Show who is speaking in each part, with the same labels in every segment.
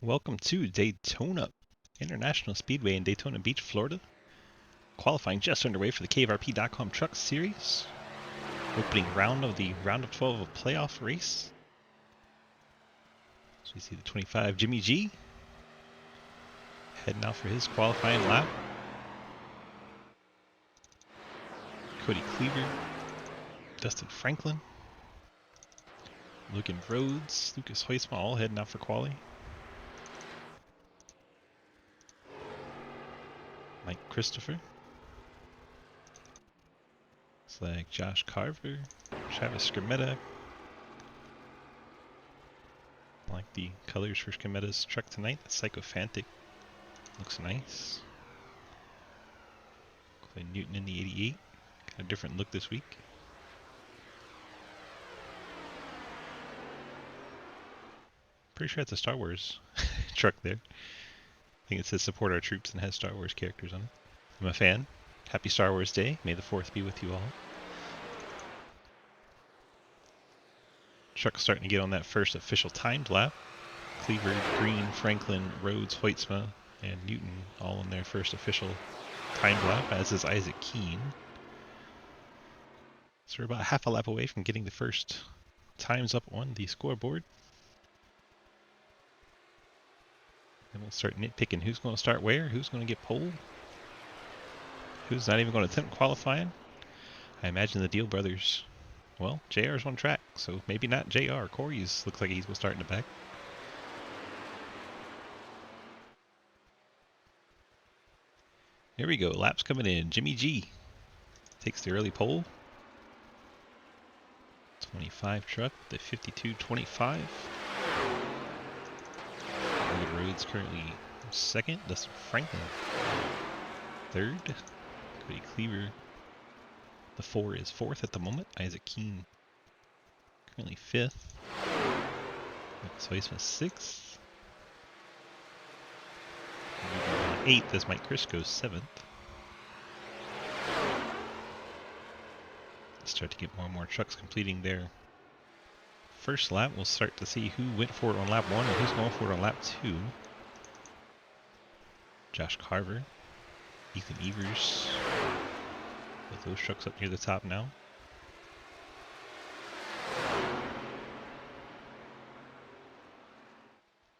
Speaker 1: Welcome to Daytona International Speedway in Daytona Beach, Florida. Qualifying just underway for the KVRP.com Truck Series. Opening round of the round of 12 of playoff race. So we see the 25 Jimmy G heading out for his qualifying lap. Cody Cleaver, Dustin Franklin, Logan Rhodes, Lucas Hoisma all heading out for quali. Mike Christopher. It's like Josh Carver, Travis Skrmetta. I like the colors for Skrmetta's truck tonight. The Psychophantic looks nice. Clay Newton in the 88. Got a different look this week. Pretty sure it's a Star Wars truck there. I think it says support our troops and has Star Wars characters on it. I'm a fan. Happy Star Wars Day. May the 4th be with you all. Truck's starting to get on that first official timed lap. Cleaver, Green, Franklin, Rhodes, Hoytsma, and Newton all in their first official timed lap, as is Isaac Keene. So we're about half a lap away from getting the first times up on the scoreboard. And we'll start nitpicking who's going to start where, who's going to get pole, who's not even going to attempt qualifying. I imagine the Deal brothers, well, JR's on track, so maybe not JR. Corey's looks like he's going to start in the back. Here we go, laps coming in. Jimmy G takes the early pole. 25 truck, the 52-25. Logan Rhodes currently second. Dustin Franklin third. Cody Cleaver, the 4 is fourth at the moment. Isaac Keene currently fifth. Lucas Hoisma sixth. Eighth as Mike Chris goes seventh. Start to get more and more trucks completing their first lap. We'll start to see who went for it on lap 1 and who's going for it on lap 2. Josh Carver, Ethan Evers, with those trucks up near the top now.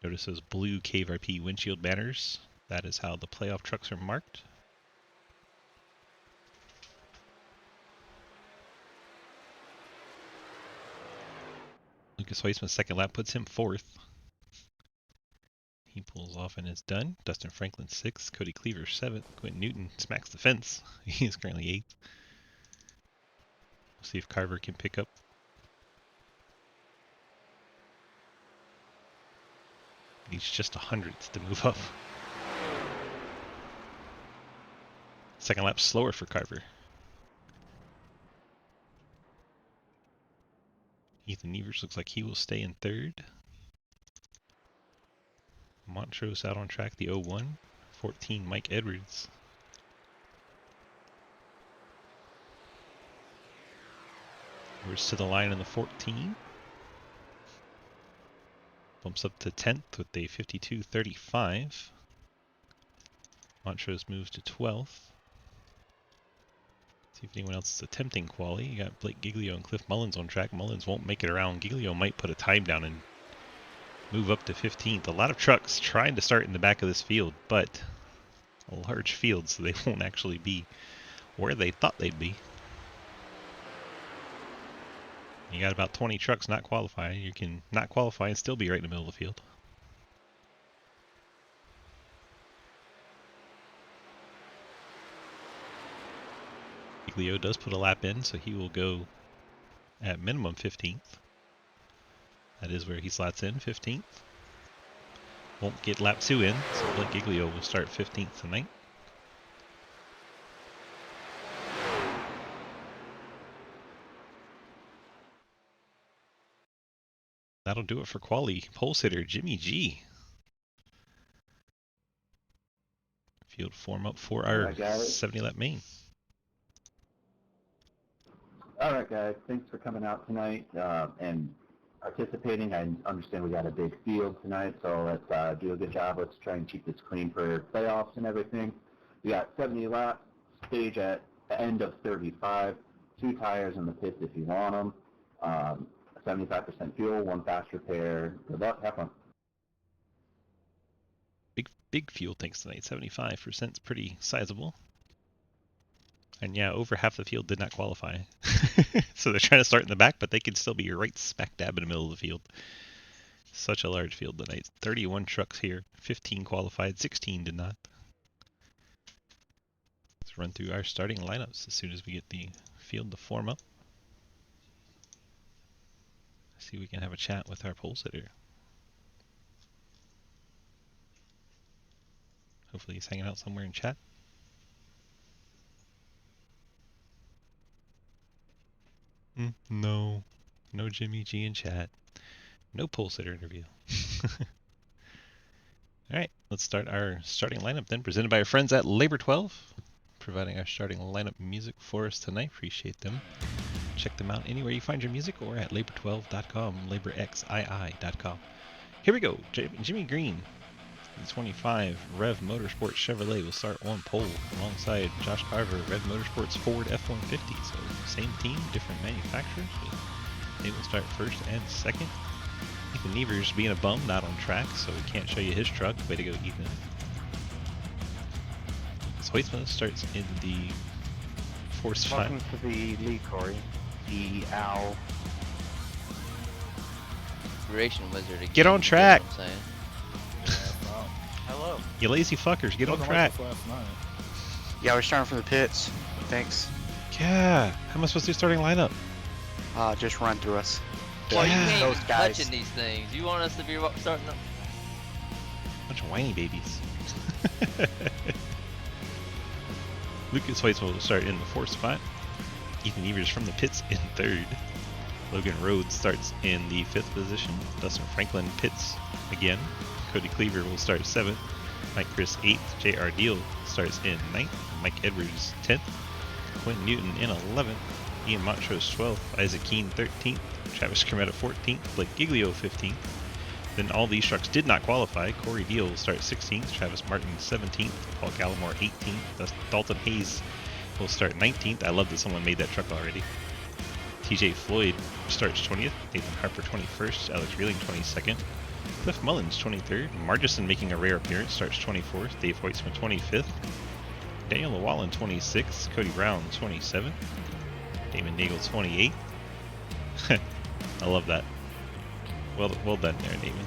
Speaker 1: Notice those blue KVRP windshield banners. That is how the playoff trucks are marked. Lucas Hoisman's second lap puts him fourth. He pulls off and is done. Dustin Franklin 6th, Cody Cleaver 7th, Quentin Newton smacks the fence. He is currently 8th. We'll see if Carver can pick up. Needs just 100th to move up. Second lap slower for Carver. Ethan Evers looks like he will stay in 3rd. Montrose out on track, the 01. 14, Mike Edwards. Edwards to the line in the 14. Bumps up to 10th with a 52-35. Montrose moves to 12th. See if anyone else is attempting quali. You got Blake Giglio and Cliff Mullins on track. Mullins won't make it around. Giglio might put a time down and move up to 15th. A lot of trucks trying to start in the back of this field, but a large field, so they won't actually be where they thought they'd be. You got about 20 trucks not qualifying. You can not qualify and still be right in the middle of the field. Giglio does put a lap in, so he will go at minimum 15th. That is where he slots in, 15th. Won't get lap 2 in, so Blake Giglio will start 15th tonight. That'll do it for quali. Pole sitter Jimmy G. Field form up for our 70 lap main.
Speaker 2: All right, guys. Thanks for coming out tonight. And participating. I understand we got a big field tonight, so let's do a good job. Let's try and keep this clean for playoffs and everything. We got 70 laps, stage at the end of 35, 2 tires in the pits if you want them, 75% fuel, 1 fast repair. Good luck, have fun.
Speaker 1: Big fuel tanks tonight, 75% is pretty sizable. And yeah, over half the field did not qualify. So they're trying to start in the back, but they can still be right smack dab in the middle of the field. Such a large field tonight. 31 trucks here, 15 qualified, 16 did not. Let's run through our starting lineups as soon as we get the field to form up. See if we can have a chat with our pole sitter. Hopefully he's hanging out somewhere in chat. No Jimmy G in chat. No pole sitter interview. Alright, let's start our starting lineup then, presented by our friends at Labor 12, providing our starting lineup music for us tonight. Appreciate them. Check them out anywhere you find your music or at labor12.com, laborxii.com. Here we go. Jimmy Green, the 25 Rev Motorsports Chevrolet will start on pole alongside Josh Carver, Rev Motorsports Ford F-150. So same team, different manufacturers, but they will start first and second. Ethan Nevers being a bum, not on track, so we can't show you his truck. Way to go, Ethan. Hoytsma starts in the Force 5.
Speaker 3: Welcome to the lead, Corey. The Owl.
Speaker 4: Creation Wizard again.
Speaker 1: Get on track!
Speaker 4: You know what I'm saying?
Speaker 3: Hello.
Speaker 1: You lazy fuckers, get on track!
Speaker 5: Yeah, we're starting from the pits. Thanks.
Speaker 1: Yeah, how am I supposed to do starting lineup?
Speaker 5: Just run through us.
Speaker 4: Well, you
Speaker 5: Yeah,
Speaker 4: can't
Speaker 5: those
Speaker 4: be
Speaker 5: guys.
Speaker 4: touching these things. You want us to be starting up?
Speaker 1: Bunch of whiny babies. Lucas Hoytsma will start in the Force 5. Ethan Evers from the pits in 3rd. Logan Rhodes starts in the 5th position. Dustin Franklin pits again. Cody Cleaver will start 7th. Mike Chris 8th. J.R. Deal starts in 9th. Mike Edwards 10th. Quinn Newton in 11th. Ian Montrose 12th. Isaac Keene 13th. Travis Cremetta 14th. Blake Giglio 15th. Then all these trucks did not qualify. Corey Deal will start 16th. Travis Martin 17th. Paul Gallimore 18th. Dalton Hayes will start 19th. I love that someone made that truck already. TJ Floyd starts 20th. Nathan Harper 21st. Alex Reeling 22nd. Cliff Mullins 23rd. Margison making a rare appearance starts 24th. Dave Hoytsman 25th. Daniel Llewellyn 26th. Cody Brown 27th. Damon Nagel 28th. I love that. Well done there, Damon.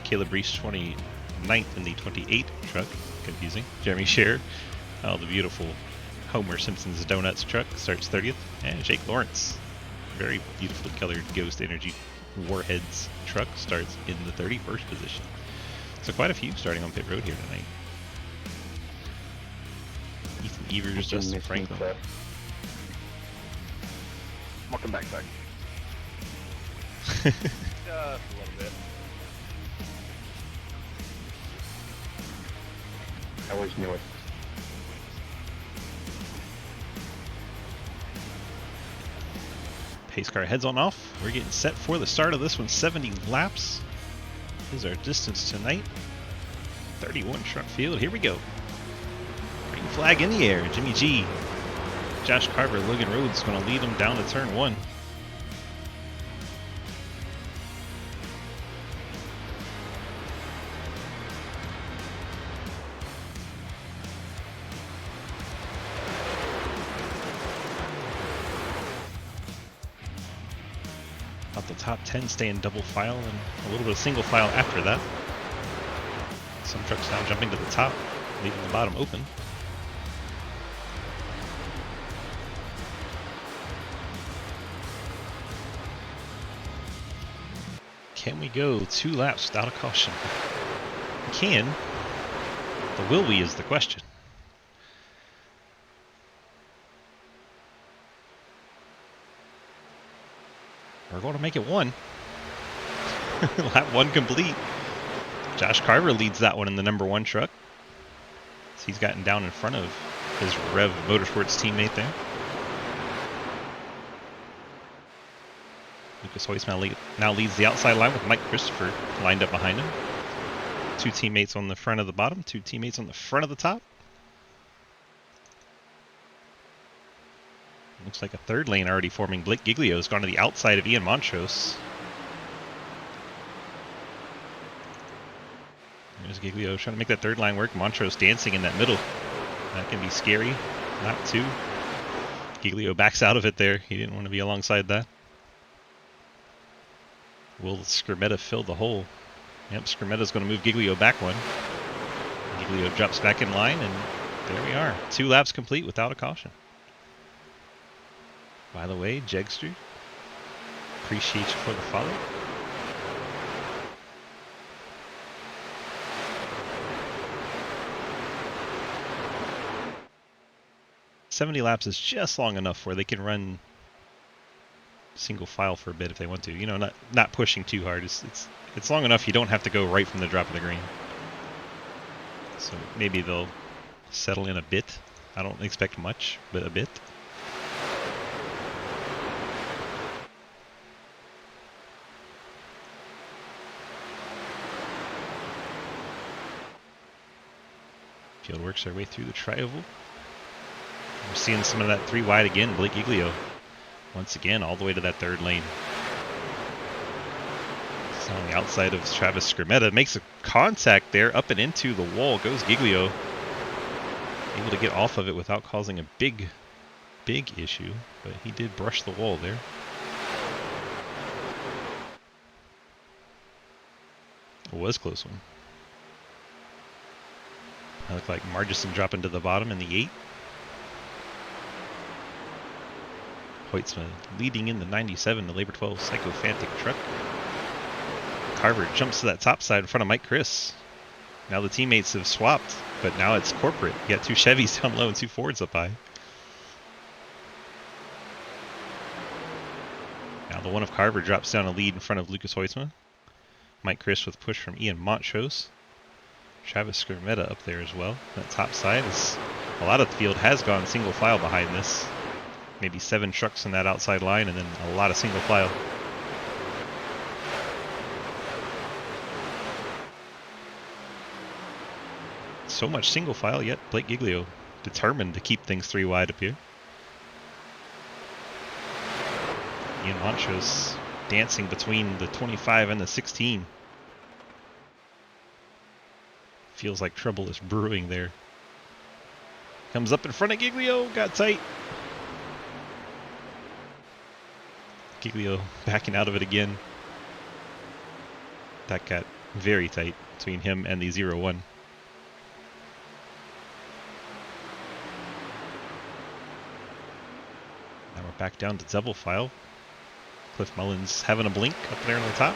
Speaker 1: Caleb Reese 29th in the 28 truck. Confusing. Jeremy Scherer, the beautiful Homer Simpson's Donuts truck, starts 30th. And Jake Lawrence, very beautifully colored Ghost Energy Warheads truck, starts in the 31st position. So quite a few starting on pit road here tonight. Ethan Evers, Justin Franklin.
Speaker 3: Welcome back, Doug. Just a little bit. I always knew it.
Speaker 1: Pace car heads on off. We're getting set for the start of this one. 70 laps is our distance tonight. 31 truck field. Here we go. Green flag in the air. Jimmy G, Josh Carver, Logan Rhodes going to lead them down to turn 1. Out the top 10 stay in double file and a little bit of single file after that. Some trucks now jumping to the top, leaving the bottom open. Can we go 2 laps without a caution? We can, but will we is the question. We're going to make it 1. Lap 1 complete. Josh Carver leads that one in the number 1 truck. So he's gotten down in front of his Rev Motorsports teammate there. Lucas Hoisman now leads the outside line with Mike Christopher lined up behind him. 2 teammates on the front of the bottom, 2 teammates on the front of the top. Looks like a third lane already forming. Blake Giglio has gone to the outside of Ian Montrose. There's Giglio trying to make that third line work. Montrose dancing in that middle. That can be scary. Not 2. Giglio backs out of it there. He didn't want to be alongside that. Will Scrimmetta fill the hole? Yep, Scrimetta's going to move Giglio back one. Giglio drops back in line, and there we are. 2 laps complete without a caution. By the way, Jegster, appreciate you for the follow. "70 laps is just long enough where they can run single file for a bit if they want to. You know, not pushing too hard. It's long enough you don't have to go right from the drop of the green. So maybe they'll settle in a bit. I don't expect much, but a bit. Field works their way through the tri-oval. We're seeing some of that 3 wide again. Blake Giglio, once again, all the way to that third lane. It's on the outside of Travis Scrimmetta. Makes a contact there, up and into the wall. Goes Giglio. Able to get off of it without causing a big issue. But he did brush the wall there. It was a close one. I look like Margison dropping to the bottom in the 8. Hoitzma leading in the 97, the Labor 12 Psychophantic truck. Carver jumps to that top side in front of Mike Chris. Now the teammates have swapped, but now it's corporate. You got 2 Chevys down low and 2 Fords up high. Now the one of Carver drops down a lead in front of Lucas Hoitzma. Mike Chris with push from Ian Montrose. Travis Scrimmetta up there as well. That top side is a lot of the field has gone single file behind this. Maybe 7 trucks in that outside line, and then a lot of single file. So much single file, yet Blake Giglio determined to keep things 3 wide up here. Ian Montrose dancing between the 25 and the 16. Feels like trouble is brewing there. Comes up in front of Giglio, got tight. Giglio backing out of it again. That got very tight between him and the 0-1. Now we're back down to double file. Cliff Mullins having a blink up there on the top.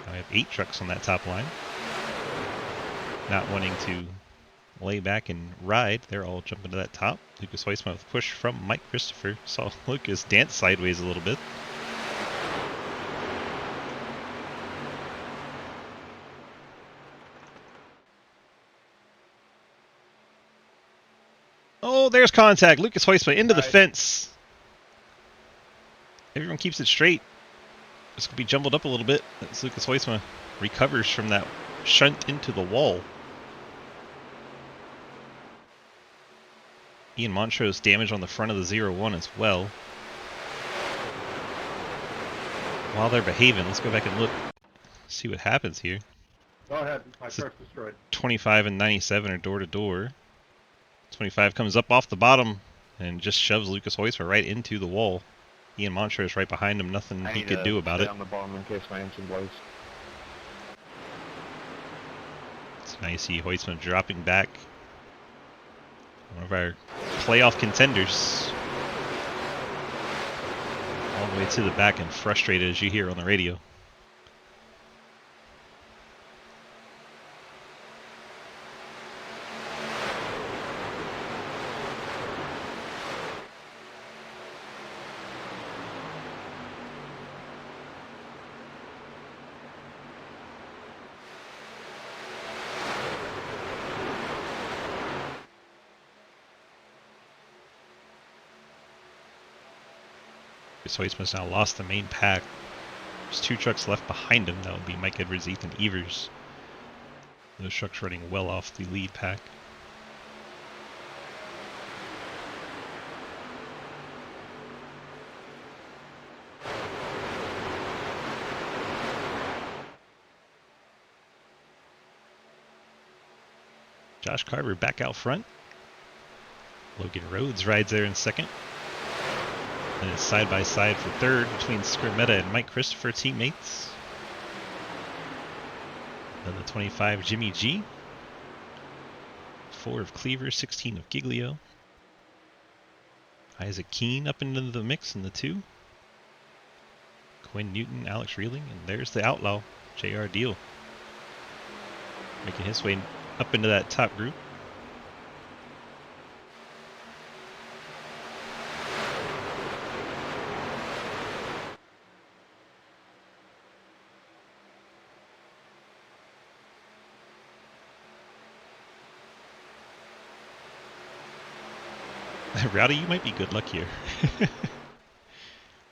Speaker 1: Now we have 8 trucks on that top line. Not wanting to lay back and ride, they're all jumping to that top. Lucas Hoisman with push from Mike Christopher. Saw Lucas dance sideways a little bit. Oh, there's contact. Lucas Hoisman into the fence. Everyone keeps it straight. This could be jumbled up a little bit. That's Lucas Hoisman recovers from that shunt into the wall. Ian Montrose damage on the front of the 0-1 as well. While they're behaving, let's go back and look, see what happens here.
Speaker 3: Go ahead, my truck's destroyed.
Speaker 1: 25 and 97 are door to door. 25 comes up off the bottom and just shoves Lucas Hoisman right into the wall. Ian Montrose right behind him, nothing he could do about it.
Speaker 3: On the bottom in case my engine blows.
Speaker 1: It's nice to see Hoisman dropping back. One of our playoff contenders. All the way to the back and frustrated as you hear on the radio. Lucas Hoisman's now lost the main pack. There's 2 trucks left behind him. That would be Mike Edwards, Ethan Evers. Those trucks running well off the lead pack. Josh Carver back out front. Logan Rhodes rides there in second. And it's side by side for third between Scrimmetta and Mike Christopher teammates. Then the 25 Jimmy G. 4 of Cleaver, 16 of Giglio. Isaac Keene up into the mix in the 2. Quinn Newton, Alex Reeling, and there's the outlaw, JR Deal. Making his way up into that top group. Rowdy, you might be good luck here.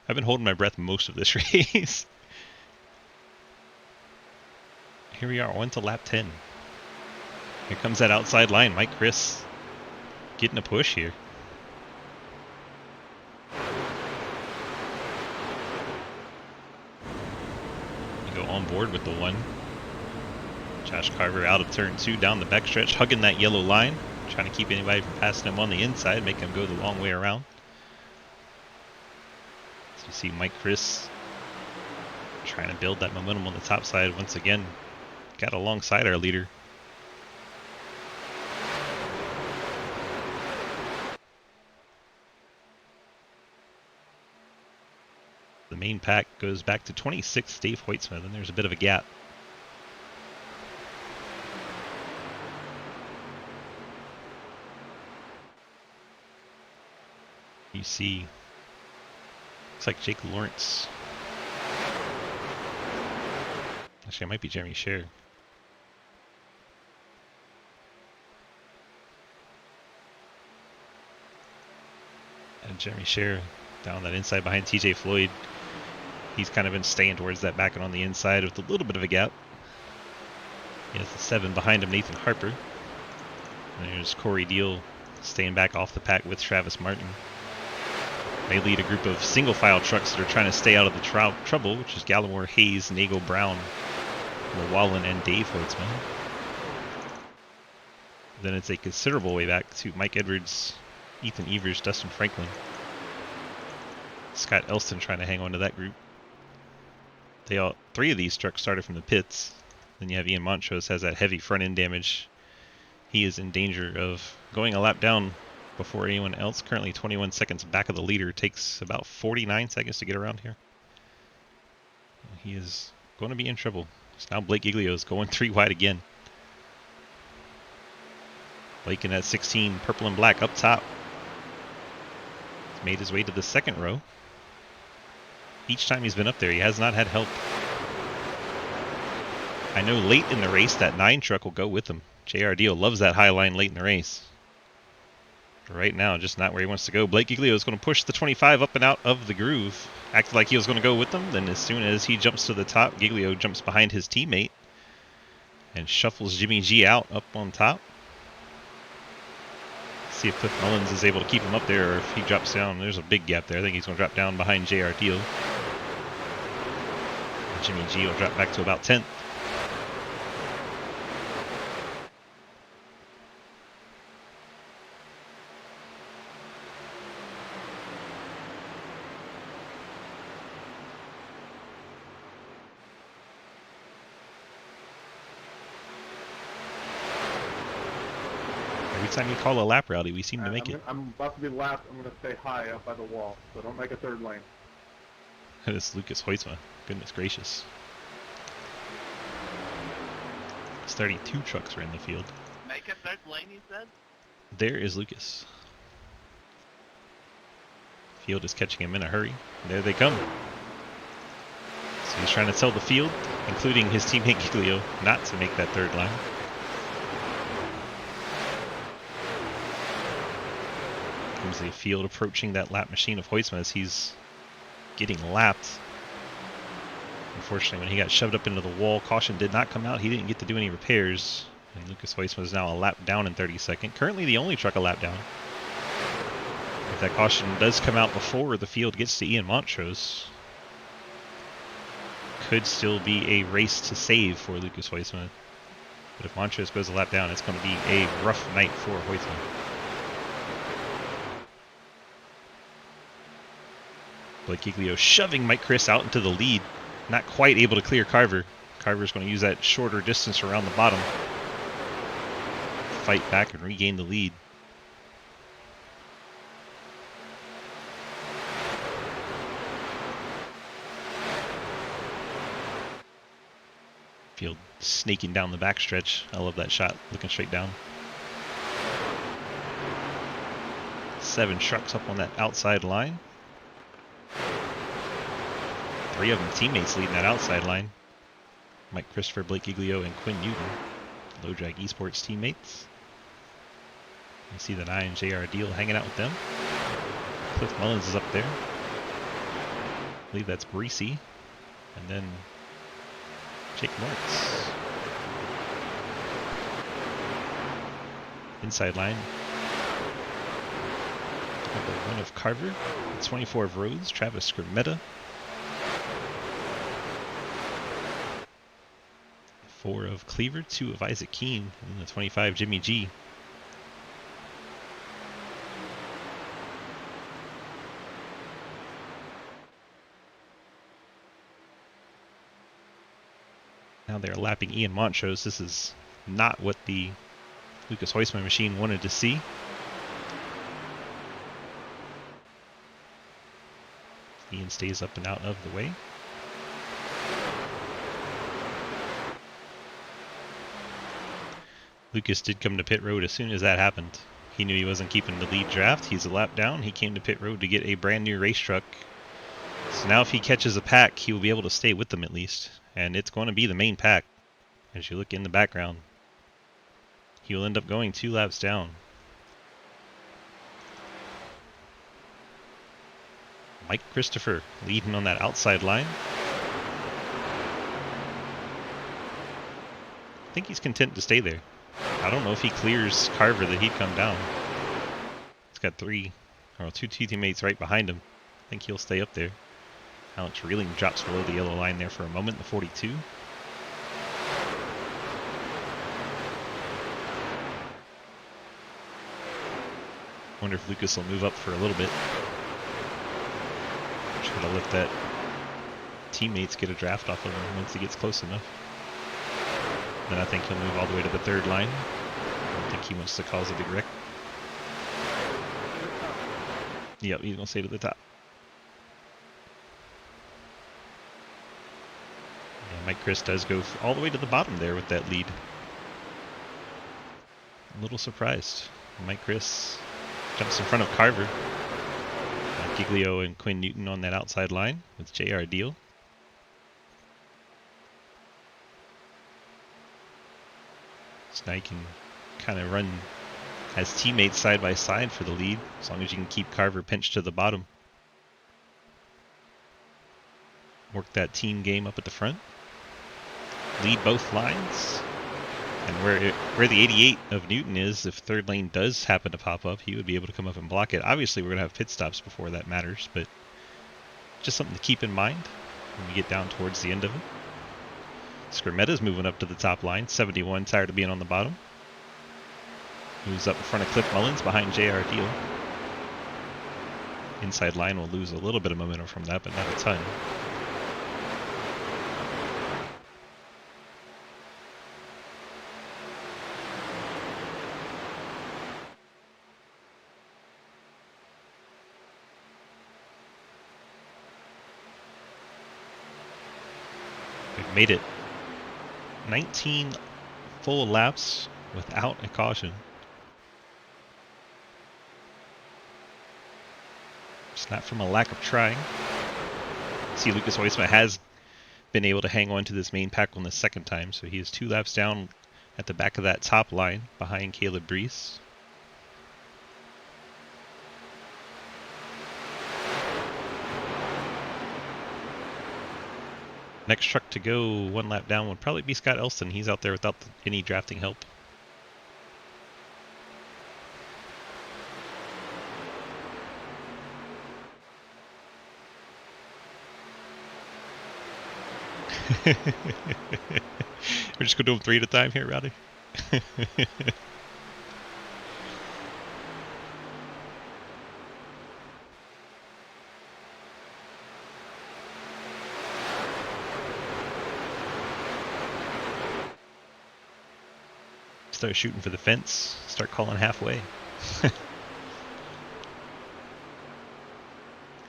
Speaker 1: I've been holding my breath most of this race. Here we are, on to lap 10. Here comes that outside line. Mike Chris getting a push here. You go on board with the 1. Josh Carver out of turn 2 down the backstretch, hugging that yellow line. Trying to keep anybody from passing him on the inside, make him go the long way around. So you see Mike Chris trying to build that momentum on the top side once again. Got alongside our leader. The main pack goes back to 26th Dave Hoytsmith, and there's a bit of a gap. You see, looks like Jake Lawrence. Actually, it might be Jeremy Scher. And Jeremy Scher down that inside behind TJ Floyd. He's kind of been staying towards that back and on the inside with a little bit of a gap. He has the 7 behind him, Nathan Harper. And there's Corey Deal staying back off the pack with Travis Martin. They lead a group of single file trucks that are trying to stay out of the trouble, which is Gallimore, Hayes, Nagel, Brown, Wallen, and Dave Hoytsman. Then it's a considerable way back to Mike Edwards, Ethan Evers, Dustin Franklin. Scott Elston trying to hang on to that group. 3 of these trucks started from the pits. Then you have Ian Montrose has that heavy front end damage. He is in danger of going a lap down before anyone else. Currently 21 seconds back of the leader. Takes about 49 seconds to get around here. He is going to be in trouble. So now Blake Giglio is going 3 wide again. Blake in that 16 purple and black up top. He's made his way to the second row. Each time he's been up there, he has not had help. I know late in the race that 9 truck will go with him. JR Deal loves that high line late in the race. But right now, just not where he wants to go. Blake Giglio is going to push the 25 up and out of the groove. Acted like he was going to go with them. Then as soon as he jumps to the top, Giglio jumps behind his teammate and shuffles Jimmy G out up on top. See if Cliff Mullins is able to keep him up there, or if he drops down. There's a big gap there. I think he's going to drop down behind JR Deal. And Jimmy G will drop back to about 10th. Every time you call a lap rowdy, we seem to make it.
Speaker 3: I'm about to be lapped. I'm going to stay high up by the wall, so don't make a third lane.
Speaker 1: It's Lucas Hoytsma. Goodness gracious. 32 trucks are in the field.
Speaker 6: Make a third lane, you said?
Speaker 1: There is Lucas. Field is catching him in a hurry. There they come. So he's trying to tell the field, including his teammate Giglio, not to make that third line. Comes the field approaching that lap machine of Hoytsma as he's getting lapped. Unfortunately, when he got shoved up into the wall, caution did not come out. He didn't get to do any repairs. And Lucas Huisman is now a lap down in 32nd. Currently the only truck a lap down. If that caution does come out before the field gets to Ian Montrose, could still be a race to save for Lucas Huisman. But if Montrose goes a lap down, it's going to be a rough night for Huisman. Blake Giglio shoving Mike Chris out into the lead. Not quite able to clear Carver. Carver's going to use that shorter distance around the bottom. Fight back and regain the lead. Field snaking down the backstretch. I love that shot, looking straight down. 7 trucks up on that outside line. 3 of them teammates leading that outside line. Mike Christopher, Blake Giglio, and Quinn Newton. Low Drag Esports teammates. You see the 9 JR Deal hanging out with them. Cliff Mullins is up there. I believe that's Breesy. And then Jake Moritz. Inside line. Number 1 of Carver. 24 of Rhodes, Travis Scrimmetta. 4 of Cleaver, 2 of Isaac Keene, and the 25 Jimmy G. Now they're lapping Ian Montrose. This is not what the Lucas Huisman machine wanted to see. Ian stays up and out of the way. Lucas did come to pit road as soon as that happened. He knew he wasn't keeping the lead draft. He's a lap down. He came to pit road to get a brand new race truck. So now if he catches a pack, he will be able to stay with them at least. And it's going to be the main pack. As you look in the background, he will end up going 2 laps down. Mike Christopher leading on that outside line. I think he's content to stay there. I don't know if he clears Carver that he'd come down. He's got 2 teammates right behind him. I think he'll stay up there. Alex Reeling drops below the yellow line there for a moment, the 42. Wonder if Lucas will move up for a little bit. Try to let that teammates get a draft off of him once he gets close enough. Then I think he'll move all the way to the 3rd line. I don't think he wants to cause a big wreck. Yep, he's going to stay to the top. And Mike Chris does go all the way to the bottom there with that lead. A little surprised. Mike Chris jumps in front of Carver. Giglio and Quinn Newton on that outside line with JR Deal. So now you can kind of run as teammates side by side for the lead, as long as you can keep Carver pinched to the bottom. Work that team game up at the front. Lead both lines. And where the 88 of Newton is, if 3rd lane does happen to pop up, he would be able to come up and block it. Obviously, we're going to have pit stops before that matters, but just something to keep in mind when we get down towards the end of it. Scrimetta's moving up to the top line, 71, tired of being on the bottom. Moves up in front of Cliff Mullins behind JR Deal. Inside line will lose a little bit of momentum from that, but not a ton. We've made it 19 full laps without a caution. It's not from a lack of trying. See, Lucas Huisman has been able to hang on to this main pack on the 2nd time, so he is 2 laps down at the back of that top line behind Caleb Brees. Next truck to go 1 lap down would probably be Scott Elston. He's out there without any drafting help. We're just going to do them 3 at a time here, Rowdy. Start shooting for the fence. Start calling halfway.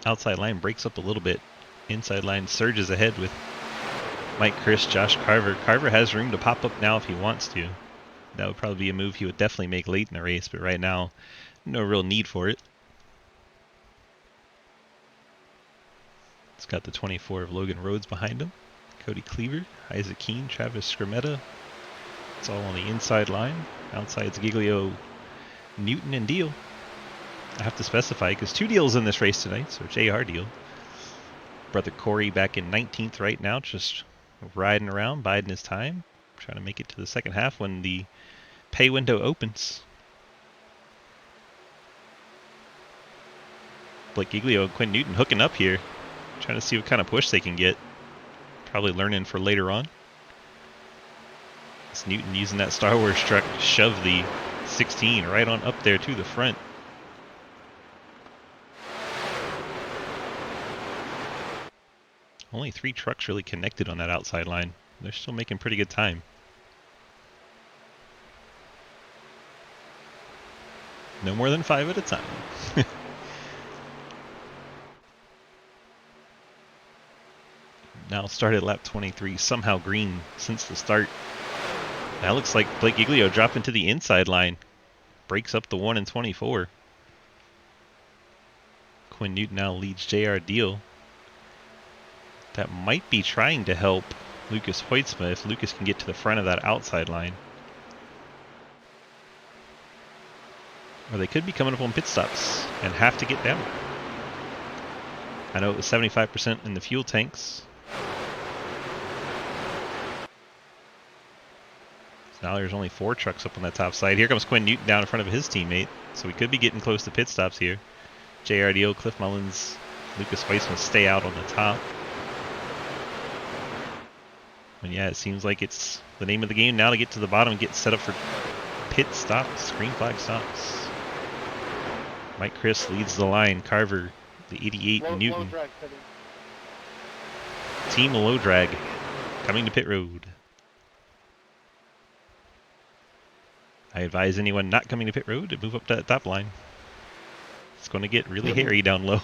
Speaker 1: Outside line breaks up a little bit. Inside line surges ahead with Mike Chris, Josh Carver. Carver has room to pop up now if he wants to. That would probably be a move he would definitely make late in the race, but right now, no real need for it. It's got the 24 of Logan Rhodes behind him. Cody Cleaver, Isaac Keene, Travis Scrimmetta. It's all on the inside line. Outside's Giglio, Newton, and Deal. I have to specify because 2 deals in this race tonight, so JR Deal. Brother Corey back in 19th right now, just riding around, biding his time, trying to make it to the second half when the pay window opens. Blake Giglio and Quinn Newton hooking up here, trying to see what kind of push they can get. Probably learning for later on. It's Newton using that Star Wars truck to shove the 16 right on up there to the front. Only 3 trucks really connected on that outside line. They're still making pretty good time. No more than 5 at a time. Now started lap 23, somehow green since the start. That looks like Blake Giglio dropping to the inside line. Breaks up the 1 and 24. Quinn Newton now leads JR Deal. That might be trying to help Lucas Hoytsma if Lucas can get to the front of that outside line. Or they could be coming up on pit stops and have to get down. I know it was 75% in the fuel tanks. So now there's only 4 trucks up on that top side. Here comes Quinn Newton down in front of his teammate. So we could be getting close to pit stops here. JRDO, Cliff Mullins, Lucas Weissman stay out on the top. And yeah, it seems like it's the name of the game now to get to the bottom and get set up for pit stops, green flag stops. Mike Chris leads the line. Carver, the 88, Newton.
Speaker 3: Low drag,
Speaker 1: Team Low Drag coming to pit road. I advise anyone not coming to pit road to move up to that top line. It's going to get really hairy down low.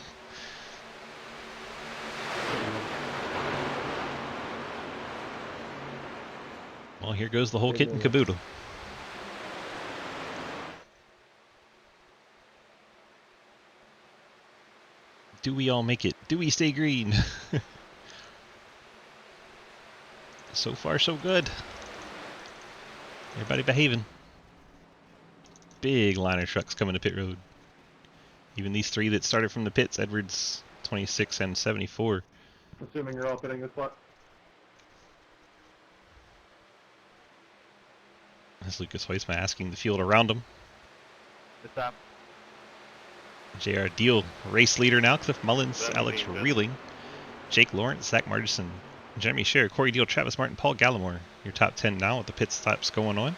Speaker 1: Well, here goes the whole kit and caboodle. Do we all make it? Do we stay green? So far, so good. Everybody behaving. Big liner trucks coming to pit road. Even these 3 that started from the pits, Edwards, 26 and 74.
Speaker 3: Assuming you're all pitting this one.
Speaker 1: That's Lucas Weissman asking the field around him.
Speaker 6: What's up?
Speaker 1: JR Deal, race leader now. Cliff Mullins,
Speaker 6: 17,
Speaker 1: Alex
Speaker 6: good.
Speaker 1: Reeling, Jake Lawrence, Zach Margison, Jeremy Scherer, Corey Deal, Travis Martin, Paul Gallimore. Your top 10 now with the pit stops going on.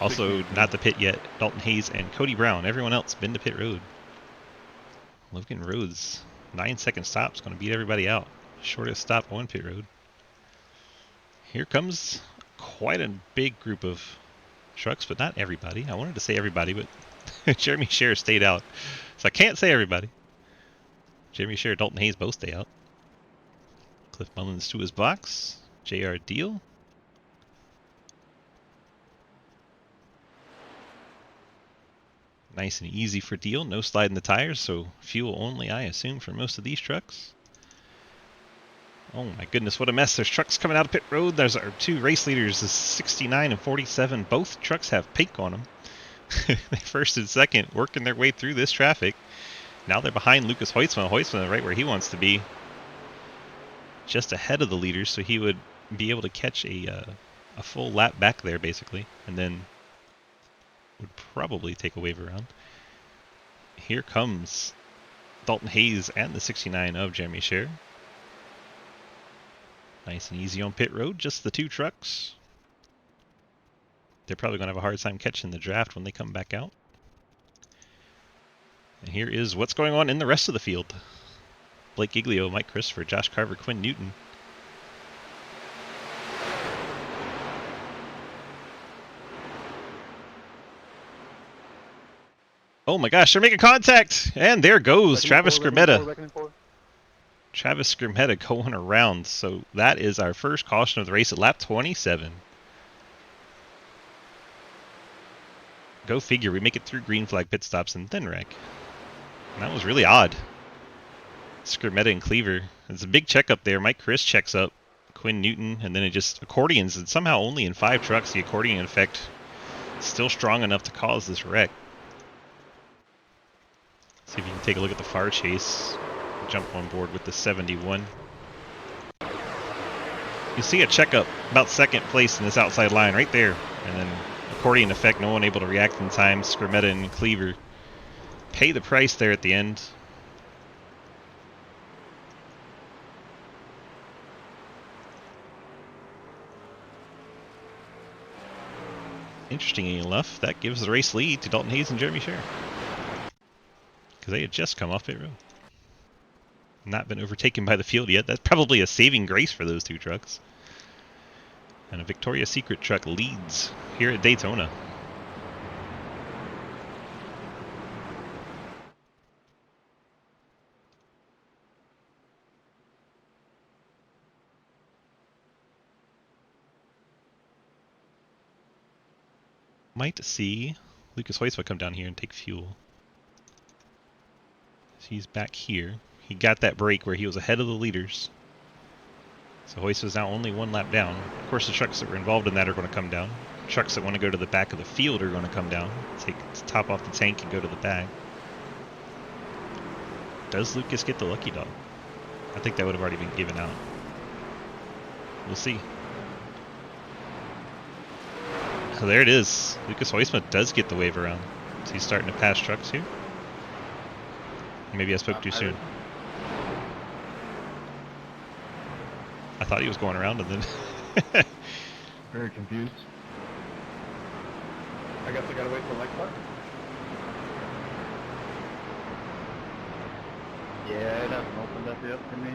Speaker 1: Also, not the pit yet, Dalton Hayes and Cody Brown. Everyone else been to pit road. Logan Rhodes, 9-second stop, is going to beat everybody out. Shortest stop on pit road. Here comes quite a big group of trucks, but not everybody. I wanted to say everybody, but Jeremy Scherer stayed out. So I can't say everybody. Jeremy Scherer, Dalton Hayes both stay out. Cliff Mullins to his box. JR Deal. Nice and easy for Deal. No slide in the tires, so fuel only, I assume, for most of these trucks. Oh my goodness, what a mess. There's trucks coming out of pit road. There's our 2 race leaders, the 69 and 47. Both trucks have pink on them. They first and second, working their way through this traffic. Now they're behind Lucas Hoytsman. Hoytsman right where he wants to be. just ahead of the leaders, so he would be able to catch a full lap back there, basically, and then would probably take a wave around. Here comes Dalton Hayes and the 69 of Jeremy Scher. Nice and easy on pit road, just the two trucks. They're probably going to have a hard time catching the draft when they come back out. And here is what's going on in the rest of the field. Blake Giglio, Mike Christopher, Josh Carver, Quinn Newton. Oh my gosh, they're making contact! And there goes Travis Skrmeta. Travis Skrmeta going around. So that is our first caution of the race at lap 27. Go figure, we make it through green flag pit stops and then wreck. And that was really odd. Skrmeta and Cleaver. It's a big checkup there. Mike Chris checks up Quinn Newton, and then it just accordions. And somehow only in 5 trucks, the accordion effect is still strong enough to cause this wreck. See if you can take a look at the far chase. Jump on board with the 71. You see a checkup about second place in this outside line right there. And then accordion effect, no one able to react in time. Skrmeta and Cleaver pay the price there at the end. Interestingly enough, that gives the race lead to Dalton Hayes and Jeremy Scher, because they had just come off pit road. Not been overtaken by the field yet. That's probably a saving grace for those two trucks. And a Victoria's Secret truck leads here at Daytona. Might see Lucas Hoysma come down here and take fuel. So he's back here. He got that break where he was ahead of the leaders. So Hoysma's now only 1 lap down. Of course, the trucks that were involved in that are going to come down. Trucks that want to go to the back of the field are going to come down. Take the top off the tank and go to the back. Does Lucas get the lucky dog? I think that would have already been given out. We'll see. So there it is. Lucas Hoysma does get the wave around. So he's starting to pass trucks here. Maybe I spoke too soon. I thought he was going around and then...
Speaker 3: Very confused. I guess I gotta wait for like what?
Speaker 6: Yeah, it hasn't opened up yet for me.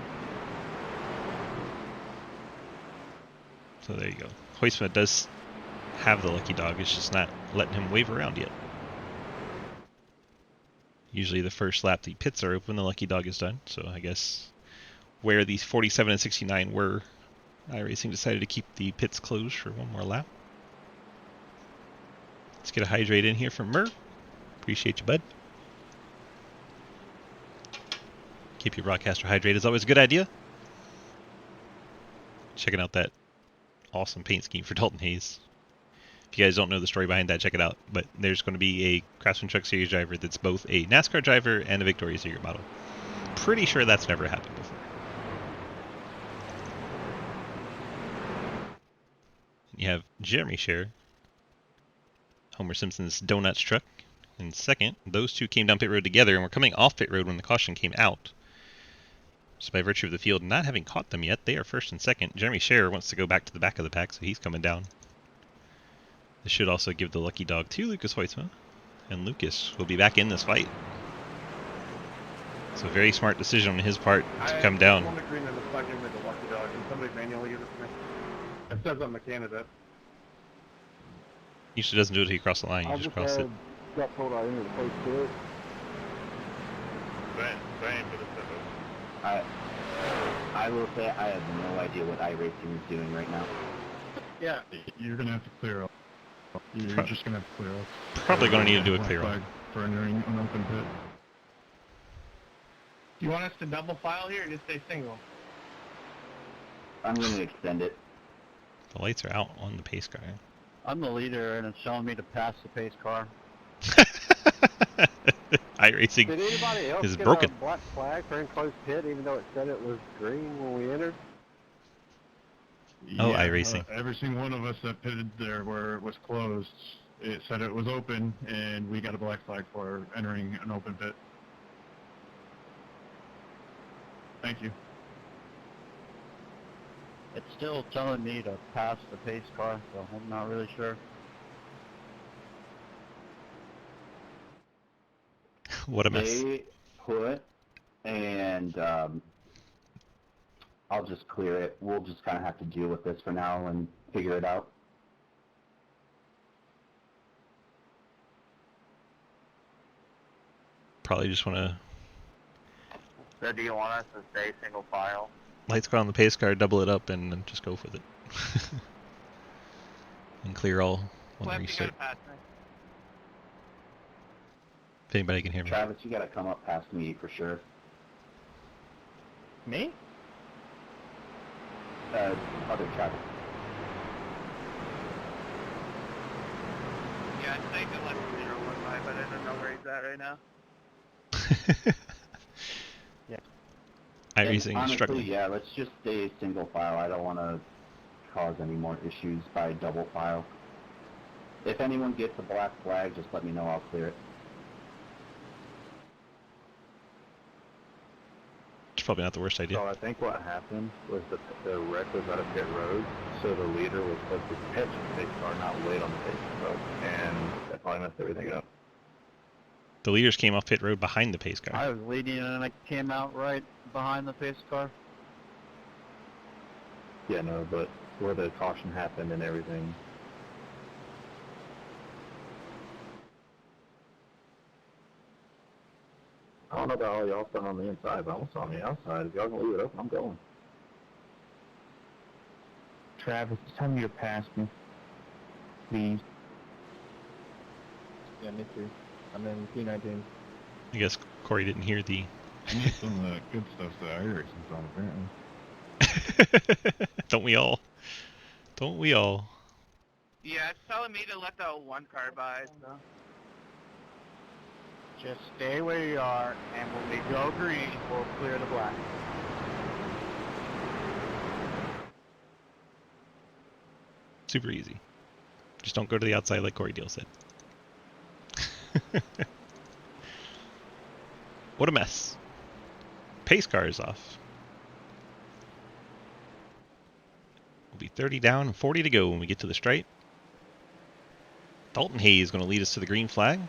Speaker 1: So there you go. Hoysma does have the lucky dog, it's just not letting him wave around yet. Usually the first lap the pits are open, the lucky dog is done. So I guess where these 47 and 69 were, iRacing decided to keep the pits closed for 1 more lap. Let's get a hydrate in here from Murr. Appreciate you, bud. Keep your broadcaster hydrated is always a good idea. Checking out that awesome paint scheme for Dalton Hayes. If you guys don't know the story behind that, check it out. But there's going to be a Craftsman Truck Series driver that's both a NASCAR driver and a Victoria's Secret model. Pretty sure that's never happened before. You have Jeremy Scher, Homer Simpson's Donuts truck, in second. Those two came down pit road together and were coming off pit road when the caution came out. So by virtue of the field not having caught them yet, they are first and second. Jeremy Scher wants to go back to the back of the pack, so he's coming down. This should also give the lucky dog to Lucas Hoysma, and Lucas will be back in this fight. So very smart decision on his part to come down.
Speaker 3: I want to green and it's not giving me the lucky dog. Can somebody manually give it to me? It says I'm the candidate.
Speaker 1: Usually doesn't do it until you cross the line, you just cross it.
Speaker 7: Got told I entered the place too.
Speaker 6: Same for the setup.
Speaker 2: I will say I have no idea what iRacing is doing right now.
Speaker 3: Yeah.
Speaker 7: You're gonna have to clear up. You're just gonna have to clear up.
Speaker 1: Probably going to need to do a clear
Speaker 7: flag
Speaker 1: up.
Speaker 7: for entering an open pit.
Speaker 8: You want us to double file here or just stay single?
Speaker 2: I'm going to extend it.
Speaker 1: The lights are out on the pace car.
Speaker 6: I'm the leader and it's showing me to pass the pace car.
Speaker 1: iRacing
Speaker 7: Did anybody else
Speaker 1: is
Speaker 7: get
Speaker 1: broken.
Speaker 7: a black flag for enclosed pit even though it said it was green when we entered?
Speaker 1: Oh,
Speaker 7: Yeah,
Speaker 1: iRacing.
Speaker 7: every single one of us that pitted there where it was closed, it said it was open, and we got a black flag for entering an open pit. Thank you.
Speaker 6: It's still telling me to pass the pace car, so I'm not really sure.
Speaker 1: What a mess.
Speaker 2: Stay put, and I'll just clear it. We'll just kind of have to deal with this for now and figure it out.
Speaker 1: Probably just want to
Speaker 8: So do you want us to stay single file?
Speaker 1: lights go on the pace car, double it up, and then just go with it. And clear all when
Speaker 8: Cliff,
Speaker 1: we
Speaker 8: you
Speaker 1: restart.
Speaker 8: gotta pass me.
Speaker 1: If anybody can hear me.
Speaker 2: Travis, you got to come up past me for sure.
Speaker 8: Me?
Speaker 2: Other Travis.
Speaker 8: Yeah, I think it left 015, but I don't know where he's at right now.
Speaker 2: And
Speaker 1: iRacing is
Speaker 2: honestly,
Speaker 1: struggling.
Speaker 2: yeah, let's just stay single file. I don't want to cause any more issues by double file. If anyone gets a black flag, just let me know. I'll clear it.
Speaker 1: It's probably not the worst idea.
Speaker 3: So I think what happened was that the wreck was at a pit road, so the leader was supposed to catch the pace car, not wait on the pace road, and that probably messed everything up.
Speaker 1: The leaders came off pit road behind the pace car.
Speaker 6: I was leading and I came out right behind the pace car.
Speaker 3: Yeah, no, but where the caution happened and everything. I don't know about all y'all stuff on the inside, but I'm on the outside. If y'all gonna leave it open, I'm going.
Speaker 8: Travis, it's time you to pass me. Please. Yeah, me too. I'm in P19.
Speaker 1: I guess Corey didn't hear the.
Speaker 7: I need some of the good stuff that iRacing's on, apparently.
Speaker 1: Don't we all? Don't we all?
Speaker 8: Yeah, it's telling me to let the one car by, so. Just stay where you are, and when we go green, we'll clear the black.
Speaker 1: Super easy. Just don't go to the outside like Corey Deal said. What a mess. Pace car is off. We'll be 30 down and 40 to go when we get to the stripe. Dalton Hayes is going to lead us to the green flag.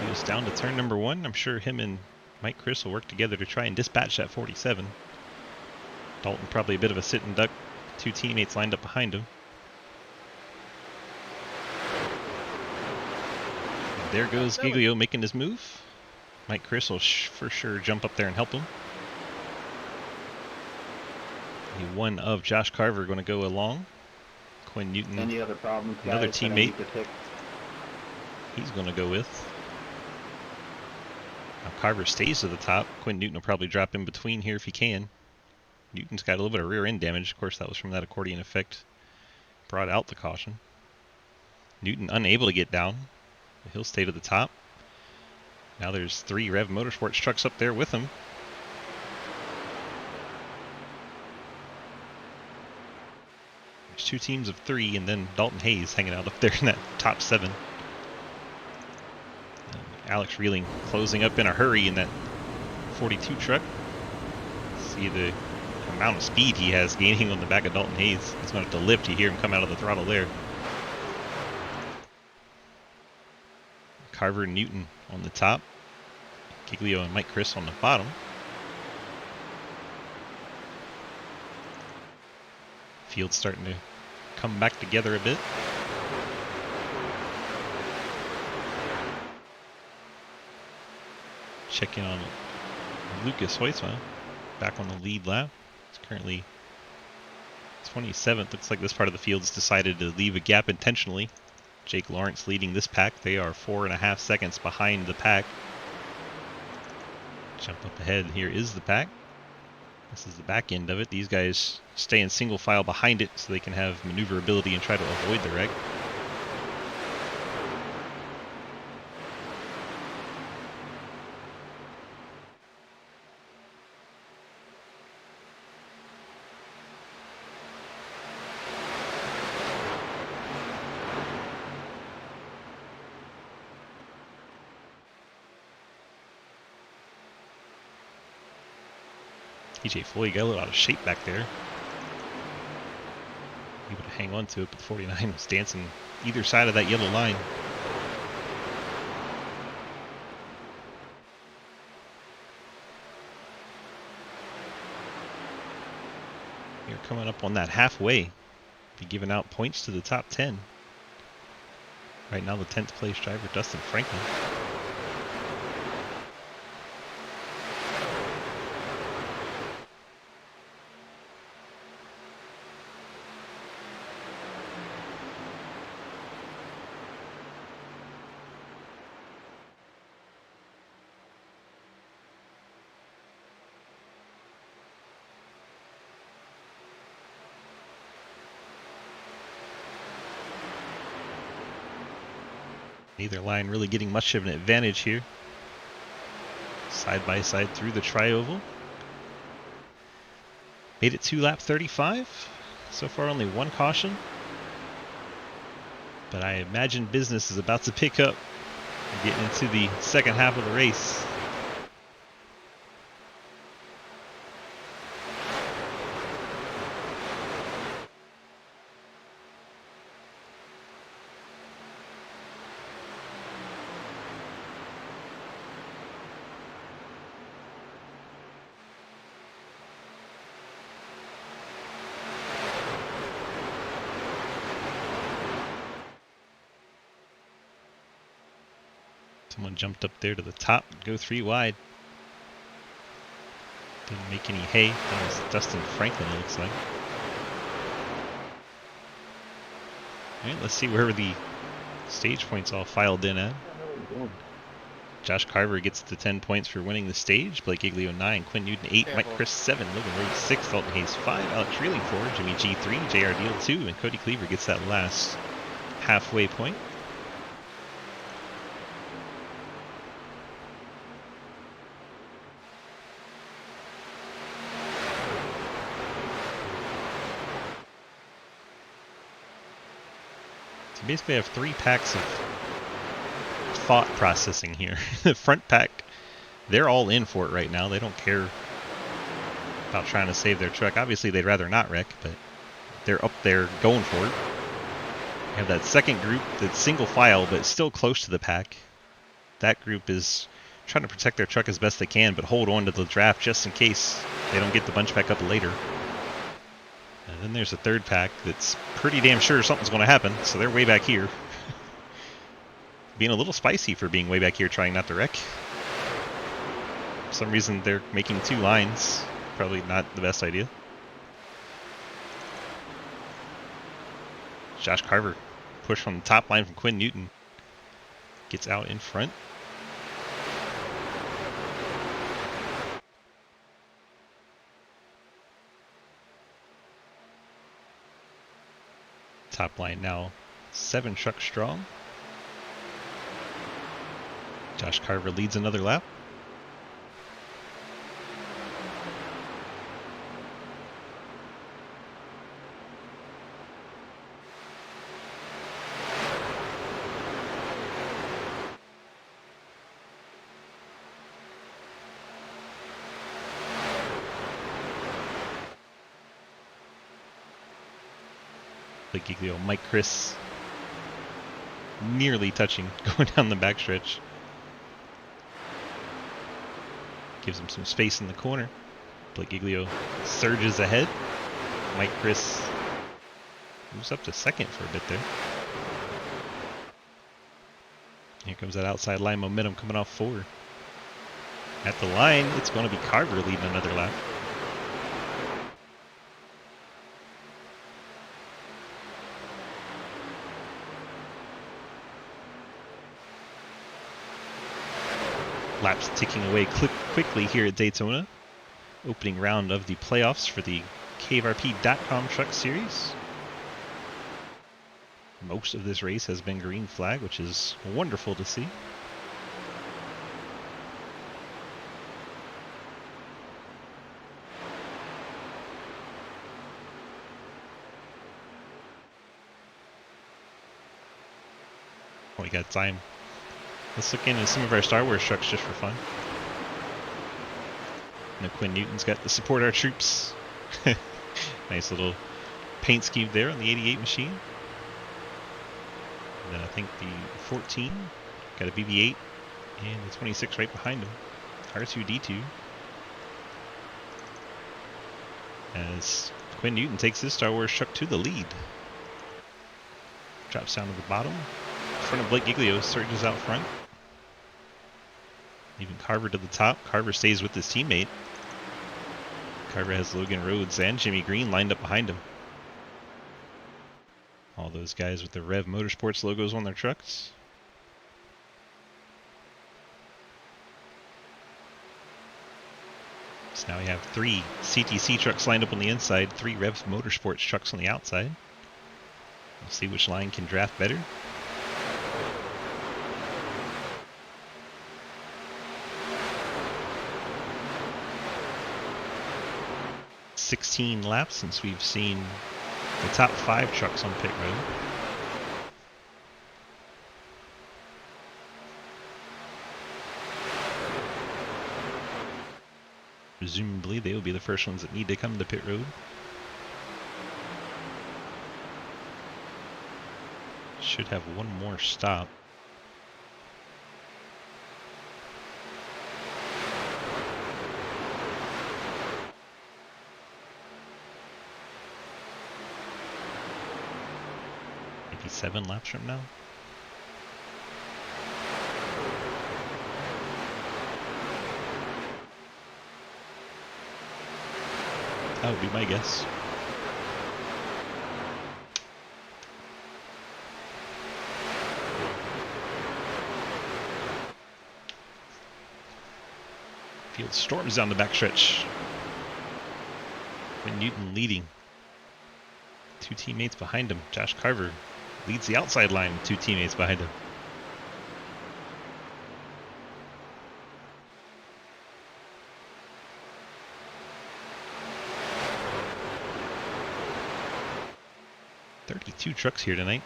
Speaker 1: Lead us down to turn number 1. I'm sure him and Mike Chris will work together to try and dispatch that 47. Dalton probably a bit of a sit and duck. 2 teammates lined up behind him. And there goes Giglio making his move. Mike Chris will for sure jump up there and help him. The one of Josh Carver going to go along. Quinn Newton,
Speaker 2: Any other problems, guys?
Speaker 1: another
Speaker 2: that I
Speaker 1: teammate.
Speaker 2: need to fix?
Speaker 1: He's going to go with. Now Carver stays to the top. Quinn Newton will probably drop in between here if he can. Newton's got a little bit of rear end damage. Of course, that was from that accordion effect. Brought out the caution. Newton unable to get down. He'll stay to the top. Now there's 3 Rev Motorsports trucks up there with him. There's 2 teams of 3, and then Dalton Hayes hanging out up there in that top 7. Alex Reeling closing up in a hurry in that 42 truck. See the amount of speed he has gaining on the back of Dalton Hayes. He's going to have to lift. You hear him come out of the throttle there. Carver and Newton on the top. Giglio and Mike Chris on the bottom. Field's starting to come back together a bit. Check in on Lucas Hoysma, back on the lead lap. It's currently 27th. Looks like this part of the field's decided to leave a gap intentionally. Jake Lawrence leading this pack. They are 4.5 seconds behind the pack. Jump up ahead. Here is the pack. This is the back end of it. These guys stay in single file behind it so they can have maneuverability and try to avoid the wreck. TJ Floyd got a little out of shape back there. Able to hang on to it, but the 49 was dancing either side of that yellow line. You're coming up on that halfway. Be giving out points to the top 10. Right now, the 10th place driver, Dustin Franklin. Neither line really getting much of an advantage here. Side by side through the tri-oval. Made it to lap 35. So far only one caution. But I imagine business is about to pick up and get into the second half of the race. Someone jumped up there to the top, go 3 wide. Didn't make any hay. That was Dustin Franklin, it looks like. Alright, let's see where the stage points all filed in at. Josh Carver gets the 10 points for winning the stage. Blake Giglio 9, Quinn Newton 8, Mike Chris 7, Logan Rhodes 6, Dalton Hayes 5, Alex Reeling 4, Jimmy G 3, JR Deal 2, and Cody Cleaver gets that last halfway point. So basically I have 3 packs of thought processing here. The front pack, they're all in for it right now. They don't care about trying to save their truck. Obviously they'd rather not wreck, but they're up there going for it. You have that second group that's single file but still close to the pack. That group is trying to protect their truck as best they can, but hold on to the draft just in case they don't get the bunch back up later. And then there's a third pack that's pretty damn sure something's going to happen, so they're way back here. Being a little spicy for being way back here trying not to wreck. For some reason they're making 2 lines. Probably not the best idea. Josh Carver push from the top line from Quinn Newton. Gets out in front. Top line now 7 trucks strong. Josh Carver leads another lap. Blake Giglio, Mike Chris nearly touching going down the backstretch. Gives him some space in the corner. Blake Giglio surges ahead. Mike Chris moves up to second for a bit there. Here comes that outside line momentum coming off 4. At the line, it's going to be Carver leading another lap. Laps ticking away quickly here at Daytona. Opening round of the playoffs for the KVRP.com Truck Series. Most of this race has been green flag, which is wonderful to see. We got time. Let's look into some of our Star Wars trucks just for fun. And Quinn Newton's got to support our troops. Nice little paint scheme there on the 88 machine. And then I think the 14 got a BB-8 and the 26 right behind him. R2-D2. As Quinn Newton takes his Star Wars truck to the lead. Drops down to the bottom. In front of Blake Giglio, surges out front. Even Carver to the top. Carver stays with his teammate. Carver has Logan Rhodes and Jimmy Green lined up behind him. All those guys with the Rev Motorsports logos on their trucks. So now we have 3 CTC trucks lined up on the inside, 3 Rev Motorsports trucks on the outside. We'll see which line can draft better. "16 laps since we've seen the top 5 trucks on pit road. Presumably they will be the first ones that need to come to pit road. Should have one more stop. Maybe 7 laps from now. That would be my guess. Field storms down the backstretch. Quinn Newton leading. 2 teammates behind him. Josh Carver leads the outside line with 2 teammates behind him. Two trucks here tonight.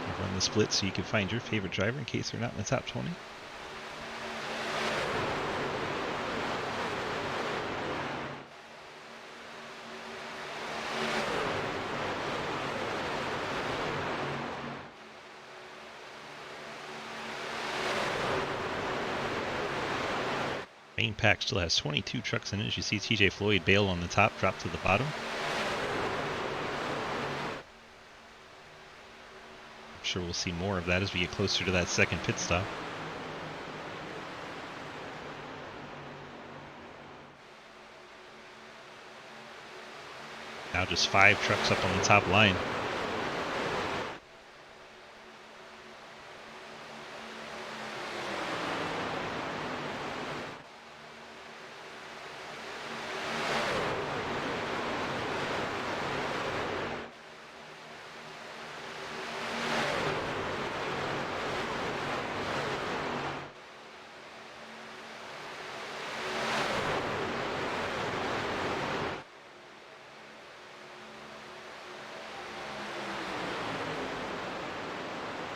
Speaker 1: We've run the split so you can find your favorite driver in case they're not in the top 20. Main pack still has 22 trucks in it. As you see TJ Floyd bail on the top, drop to the bottom. Sure, we'll see more of that as we get closer to that second pit stop. Now just 5 trucks up on the top line.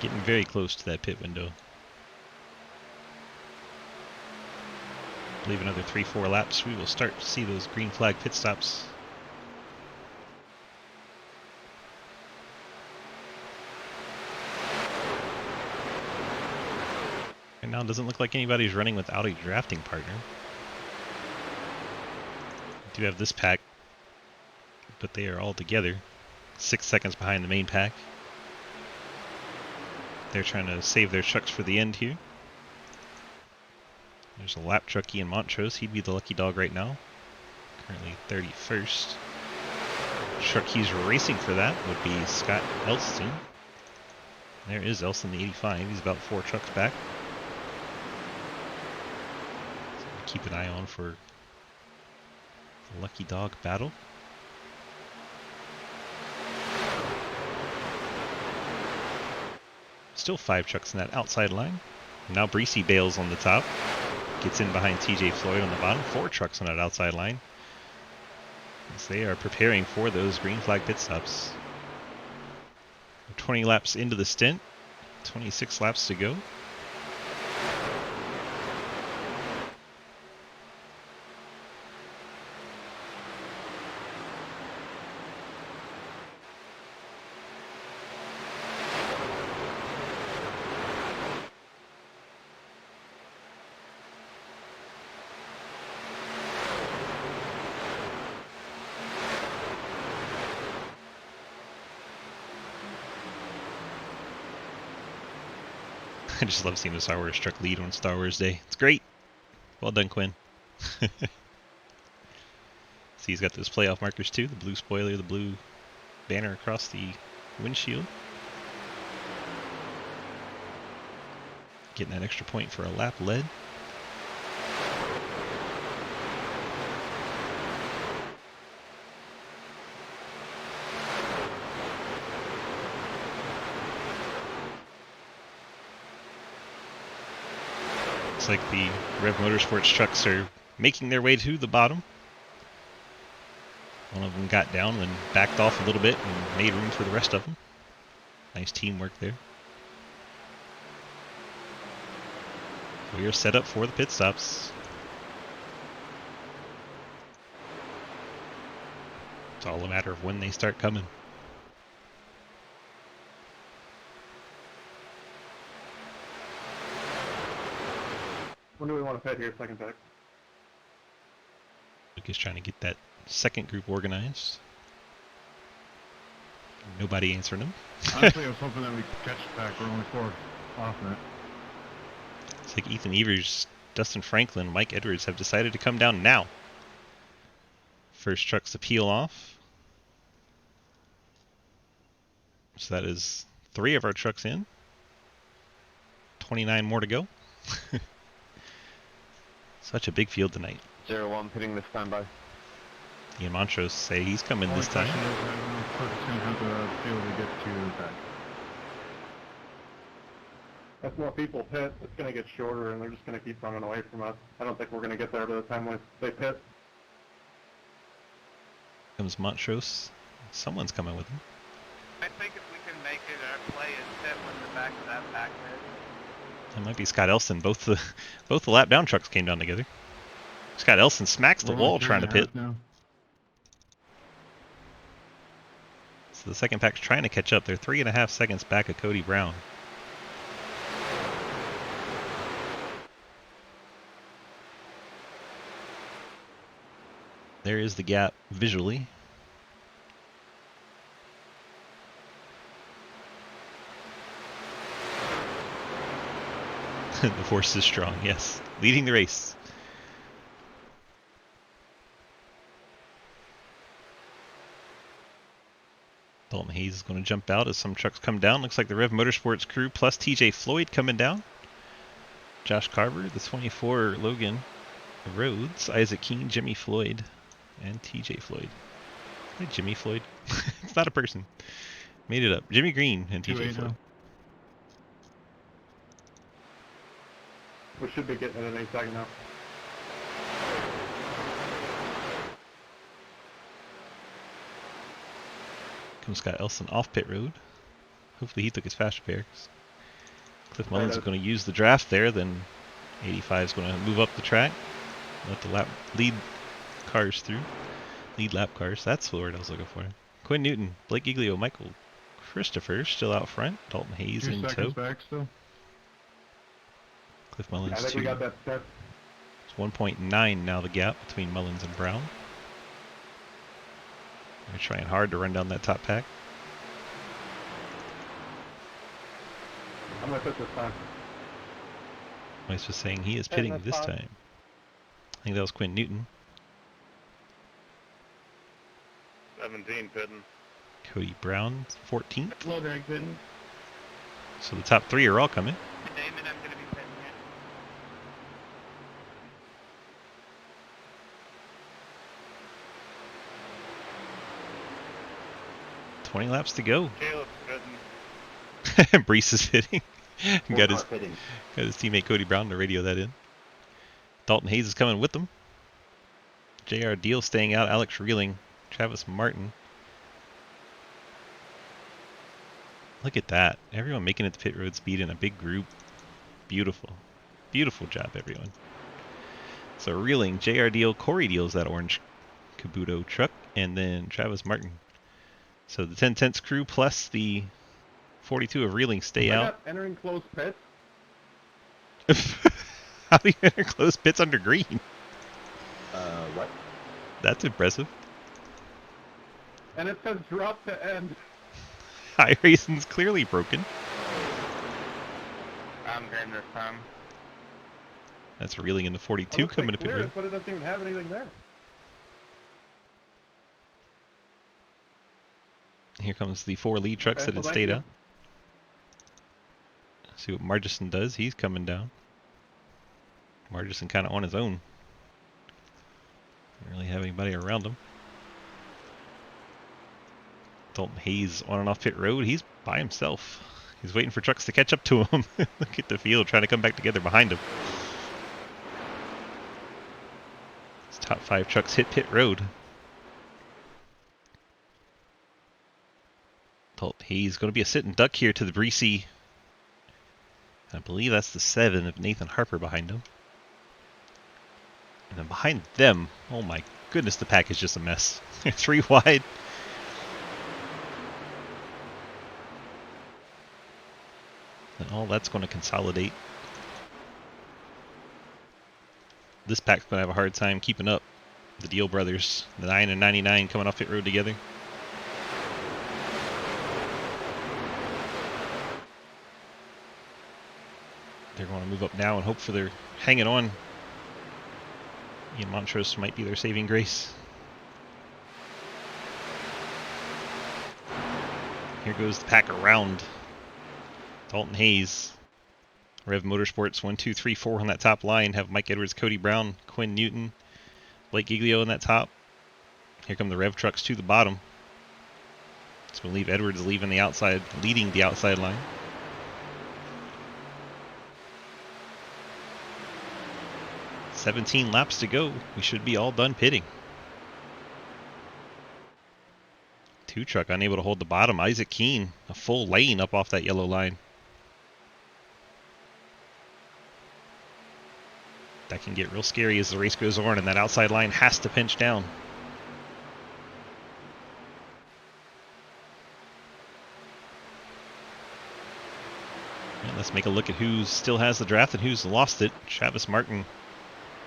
Speaker 1: Getting very close to that pit window. I believe another 3-4 laps, we will start to see those green flag pit stops. And now it doesn't look like anybody's running without a drafting partner. We do have this pack, but they are all together. 6 seconds behind the main pack. They're trying to save their trucks for the end here. There's a lap truckie in Montrose. He'd be the lucky dog right now. Currently 31st. Truck he's racing for that would be Scott Elston. There is Elston, the 85. He's about 4 trucks back. So keep an eye on for the lucky dog battle. Still 5 trucks in that outside line. Now Breesy bails on the top. Gets in behind TJ Floyd on the bottom. 4 trucks on that outside line. As they are preparing for those green flag pit stops. 20 laps into the stint. 26 laps to go. I just love seeing the Star Wars truck lead on Star Wars Day. It's great. Well done, Quinn. See, he's got those playoff markers too. The blue spoiler, the blue banner across the windshield. Getting that extra point for a lap led. Looks like the Rev Motorsports trucks are making their way to the bottom. One of them got down and backed off a little bit and made room for the rest of them. Nice teamwork there. We are set up for the pit stops. It's all a matter of when they start coming.
Speaker 3: When do we want to pit here, second pick?
Speaker 1: Luke is trying to get that second group organized. Nobody answering him.
Speaker 7: Honestly, I was hoping that we could catch it back. We're only 4 off it.
Speaker 1: It's like Ethan Evers, Dustin Franklin, Mike Edwards have decided to come down now. First trucks to peel off. So that is 3 of our trucks in. 29 more to go. Such a big field tonight.
Speaker 3: 0-1 pitting this time by.
Speaker 1: Ian Montrose say he's coming
Speaker 7: Only
Speaker 1: this time.
Speaker 7: question is, I don't know if Kirk's going to have the field to get to that.
Speaker 3: As more people pit, it's going to get shorter, and they're just going to keep running away from us. I don't think we're going to get there by the time when they pit.
Speaker 1: Comes Montrose. Someone's coming with him.
Speaker 8: I think if we can make it, our play is hit when the back of that pack is.
Speaker 1: That might be Scott Elson. Both the lap down trucks came down together. Scott Elson smacks the
Speaker 7: We're
Speaker 1: wall
Speaker 7: only
Speaker 1: trying to
Speaker 7: 3.5
Speaker 1: pit.
Speaker 7: now.
Speaker 1: So the second pack's trying to catch up. They're 3.5 seconds back of Cody Brown. There is the gap visually. The force is strong, yes. Leading the race. Dalton Hayes is going to jump out as some trucks come down. Looks like the Rev Motorsports crew plus TJ Floyd coming down. Josh Carver, the 24 Logan Rhodes, Isaac Keene, Jimmy Floyd, and TJ Floyd. Is that Jimmy Floyd? It's not a person. Made it up. Jimmy Green and TJ
Speaker 7: 2-8
Speaker 1: Floyd.
Speaker 7: now.
Speaker 3: We should be getting it any second now.
Speaker 1: Comes Scott Elson off pit road. Hopefully he took his fast repair. Cliff Mullins is going to use the draft there. Then 85 is going to move up the track. Let the lead cars through. Lead lap cars. That's the word I was looking for. Quinn Newton, Blake Giglio, Michael Christopher still out front. Dalton Hayes
Speaker 7: 2
Speaker 1: in tow.
Speaker 7: seconds back still.
Speaker 1: Cliff Mullins
Speaker 3: I think
Speaker 1: 2.
Speaker 3: we got that set.
Speaker 1: It's 1.9 now the gap between Mullins and Brown. They're trying hard to run down that top pack.
Speaker 3: I'm going to pit this time.
Speaker 1: Mike's just saying he is pitting
Speaker 3: that's
Speaker 1: this
Speaker 3: fine.
Speaker 1: time. I think that was Quinn Newton.
Speaker 3: 17 pitting.
Speaker 1: Cody Brown, 14th.
Speaker 7: Slow drag pitting.
Speaker 1: So the top 3 are all coming.
Speaker 8: Damon, I'm going to be pitting here.
Speaker 1: 20 laps to go.
Speaker 3: Caleb's pitting.
Speaker 1: Brees is hitting. got his
Speaker 2: Pitting.
Speaker 1: got his teammate Cody Brown to radio that in. Dalton Hayes is coming with them. J.R. Deal staying out. Alex Reeling. Travis Martin. Look at that. Everyone making it to pit road speed in a big group. Beautiful. Beautiful job, everyone. So Reeling, J.R. Deal, Corey Deal's that orange Kabuto truck, and then Travis Martin. So the 10 tenths crew plus the 42 of Reeling stay out.
Speaker 3: Entering close pits.
Speaker 1: How do you enter close pits under green?
Speaker 2: What?
Speaker 1: That's impressive.
Speaker 3: And it says drop to end.
Speaker 1: High racing's clearly broken.
Speaker 8: I'm green this time.
Speaker 1: That's reeling into 42 coming to pit road.
Speaker 7: But it doesn't even have anything there.
Speaker 1: Here comes the 4 lead trucks that had stayed out. See what Margison does. He's coming down. Margison kind of on his own. Don't really have anybody around him. Dalton Hayes on and off pit road. He's by himself. He's waiting for trucks to catch up to him. Look at the field trying to come back together behind him. His top 5 trucks hit pit road. Dalton Hayes going to be a sitting duck here to the Breesy. I believe that's the 7 of Nathan Harper behind him. And then behind them, oh my goodness, the pack is just a mess. They're 3 wide. And all that's going to consolidate. This pack's going to have a hard time keeping up. The Deal brothers, the 9 and 99 coming off pit road together. They're going to move up now and hope for their hanging on. Ian Montrose might be their saving grace. Here goes the pack around. Dalton Hayes, Rev Motorsports 1, 2, 3, 4 on that top line. Have Mike Edwards, Cody Brown, Quinn Newton, Blake Giglio in that top. Here come the Rev trucks to the bottom. So we'll leave Edwards leading the outside line. "17 laps to go. We should be all done pitting." 2 truck unable to hold the bottom. Isaac Keene, a full lane up off that yellow line. That can get real scary as the race goes on, and that outside line has to pinch down. And let's make a look at who still has the draft and who's lost it. Travis Martin.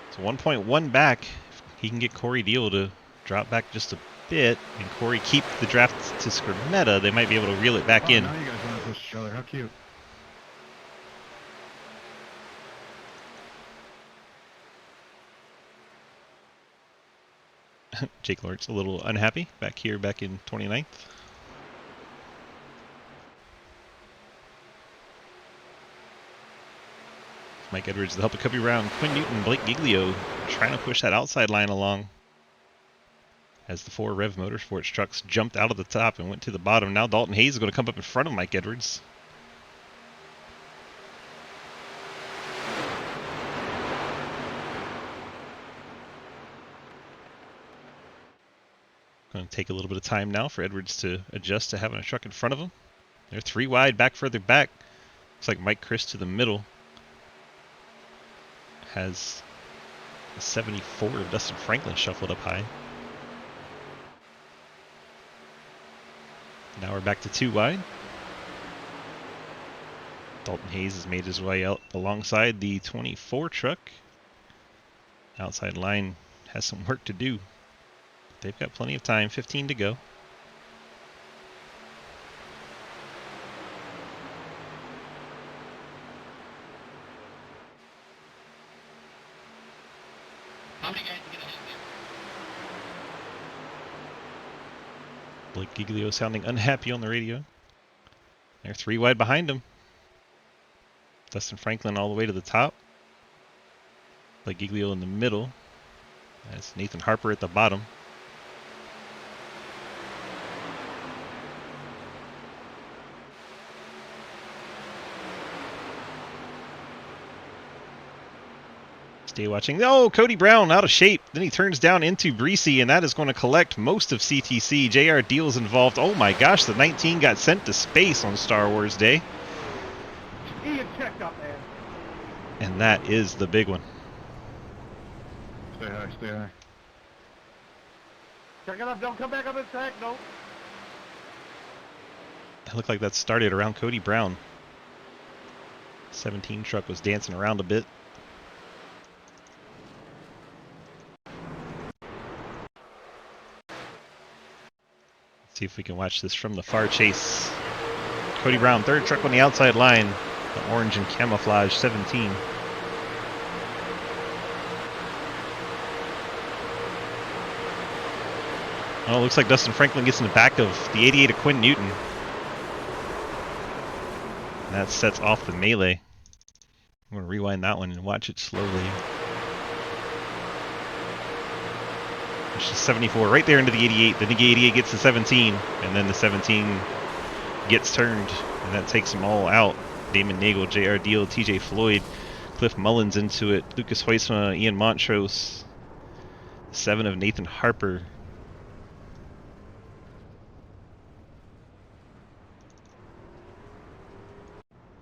Speaker 1: It's 1.1 back. If he can get Corey Deal to drop back just a bit, and Corey keep the draft to Scrimmetta, they might be able to reel it back in.
Speaker 7: Now you guys want to push each other. How cute.
Speaker 1: Jake Lawrence a little unhappy back here back in 29th. Mike Edwards, the help of Cubby Brown, Quinn Newton, Blake Giglio trying to push that outside line along as the 4 Rev Motorsports trucks jumped out of the top and went to the bottom. Now Dalton Hayes is going to come up in front of Mike Edwards. Going to take a little bit of time now for Edwards to adjust to having a truck in front of him. They're 3 wide, back further back. Looks like Mike Chris to the middle has the 74 of Dustin Franklin shuffled up high. Now we're back to 2 wide. Dalton Hayes has made his way out alongside the 24 truck. Outside line has some work to do. They've got plenty of time, 15 to go. Blake Giglio sounding unhappy on the radio. They're 3 wide behind him. Dustin Franklin all the way to the top. Blake Giglio in the middle. That's Nathan Harper at the bottom. Stay watching. Oh, Cody Brown out of shape. Then he turns down into Breesy, and that is going to collect most of CTC. JR Deal's involved. Oh my gosh, the 19 got sent to space on Star Wars Day.
Speaker 8: Ian checked up there.
Speaker 1: And that is the big one.
Speaker 7: Stay high, stay high.
Speaker 8: Check it up. Don't come back up in track. No.
Speaker 1: It looked like that started around Cody Brown. 17 truck was dancing around a bit. See if we can watch this from the far chase. Cody Brown, 3rd truck on the outside line. The orange and camouflage 17. Oh, looks like Dustin Franklin gets in the back of the 88 of Quinn Newton. And that sets off the melee. I'm going to rewind that one and watch it slowly. It's just 74 right there into the 88. The 88 gets the 17, and then the 17 gets turned, and that takes them all out. Damon Nagel, J.R. Deal, T.J. Floyd, Cliff Mullins into it, Lucas Huisma, Ian Montrose, 7 of Nathan Harper.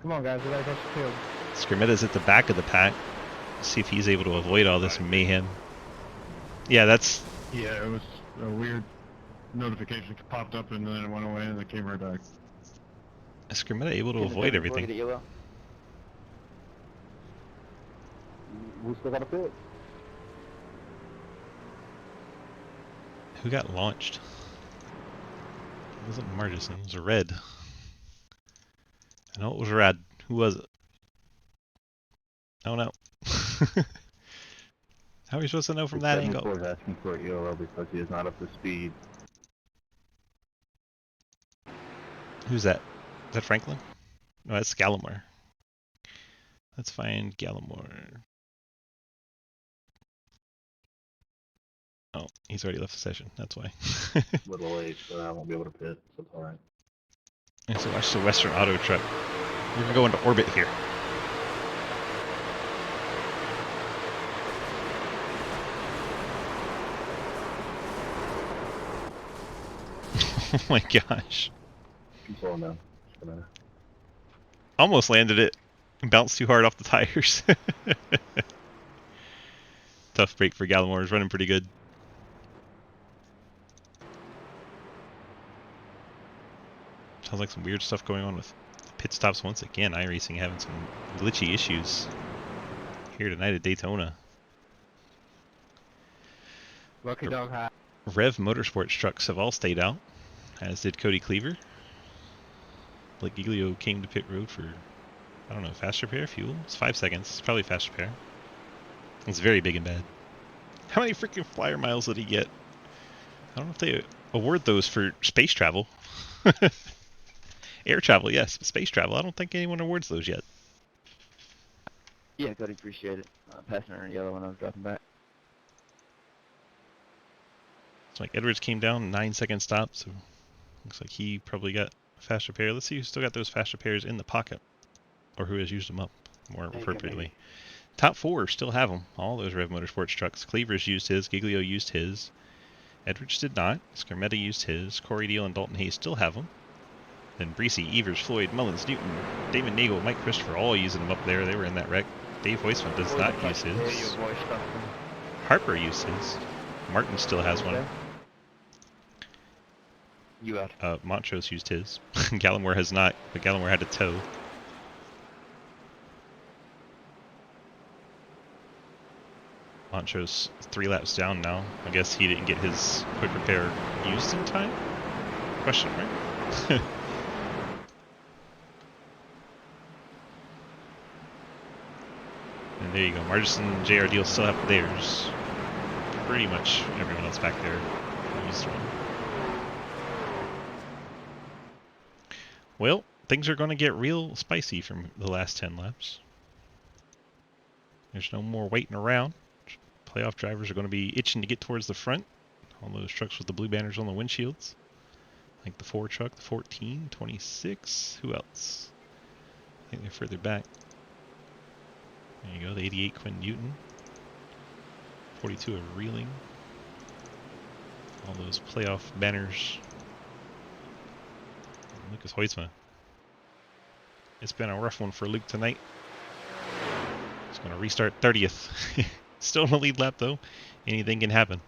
Speaker 6: Come on, guys. We gotta catch the field.
Speaker 1: Scrimetta's at the back of the pack. See if he's able to avoid all this mayhem. Yeah, that's...
Speaker 7: Yeah, it was a weird notification popped up and then it went away and it came right back.
Speaker 1: Is Scrimmetta able to avoid everything?
Speaker 2: We still got a pit.
Speaker 1: Who got launched? It wasn't Margison, it was a red. I know it was red. Who was it? Oh no. How are we supposed to know from that angle?
Speaker 3: 74 is asking for ELO because he is not up to speed.
Speaker 1: Who's that? Is that Franklin? No, that's Gallimore. Let's find Gallimore. Oh, he's already left the session. That's why.
Speaker 3: A little late, so I won't be able to pit, so it's alright.
Speaker 1: And so watch the Western Auto Truck. We're gonna go into orbit here. Oh my gosh.
Speaker 3: I'm slowing down. Just a minute.
Speaker 1: Almost landed it. Bounced too hard off the tires. Tough break for Gallimore. He's running pretty good. Sounds like some weird stuff going on with pit stops once again. iRacing having some glitchy issues here tonight at Daytona.
Speaker 6: Lucky dog high.
Speaker 1: Rev Motorsports trucks have all stayed out, as did Cody Cleaver. Blake Giglio came to pit road for, I don't know, fast repair, fuel? It's 5 seconds. It's probably fast repair. It's very big and bad. How many freaking flyer miles did he get? I don't know if they award those for space travel. Air travel, yes. Space travel, I don't think anyone awards those yet.
Speaker 6: Yeah, Cody, appreciate it. Passing her in yellow when I was dropping back.
Speaker 1: It's like Edwards came down, 9-second stop, so looks like he probably got fast repair. Let's see who's still got those fast repairs in the pocket, or who has used them up more appropriately. Top 4 still have them. All those Rev Motorsports trucks. Cleaver's used his. Giglio used his. Edwards did not. Scarmetta used his. Corey Deal and Dalton Hayes still have them. Then Breesy, Evers, Floyd, Mullins, Newton, Damon Nagel, Mike Christopher, all using them up there. They were in that wreck. Dave Hoisman does not use his. Harper used his. Martin still has one.
Speaker 6: You out.
Speaker 1: Montrose used his. Gallimore has not, but Gallimore had a tow. Montrose 3 laps down now. I guess he didn't get his quick repair used in time? Question mark. And there you go. Margison and JR Deal still have theirs. Pretty much everyone else back there used one. Well, things are going to get real spicy from the last 10 laps. There's no more waiting around. Playoff drivers are going to be itching to get towards the front. All those trucks with the blue banners on the windshields. Like the 4 truck, the 14, 26. Who else? I think they're further back. There you go, the 88 Quinn Newton. 42 of Reeling. All those playoff banners. Lucas Hoisma. It's been a rough one for Luke tonight. He's going to restart 30th. Still in the lead lap though. Anything can happen.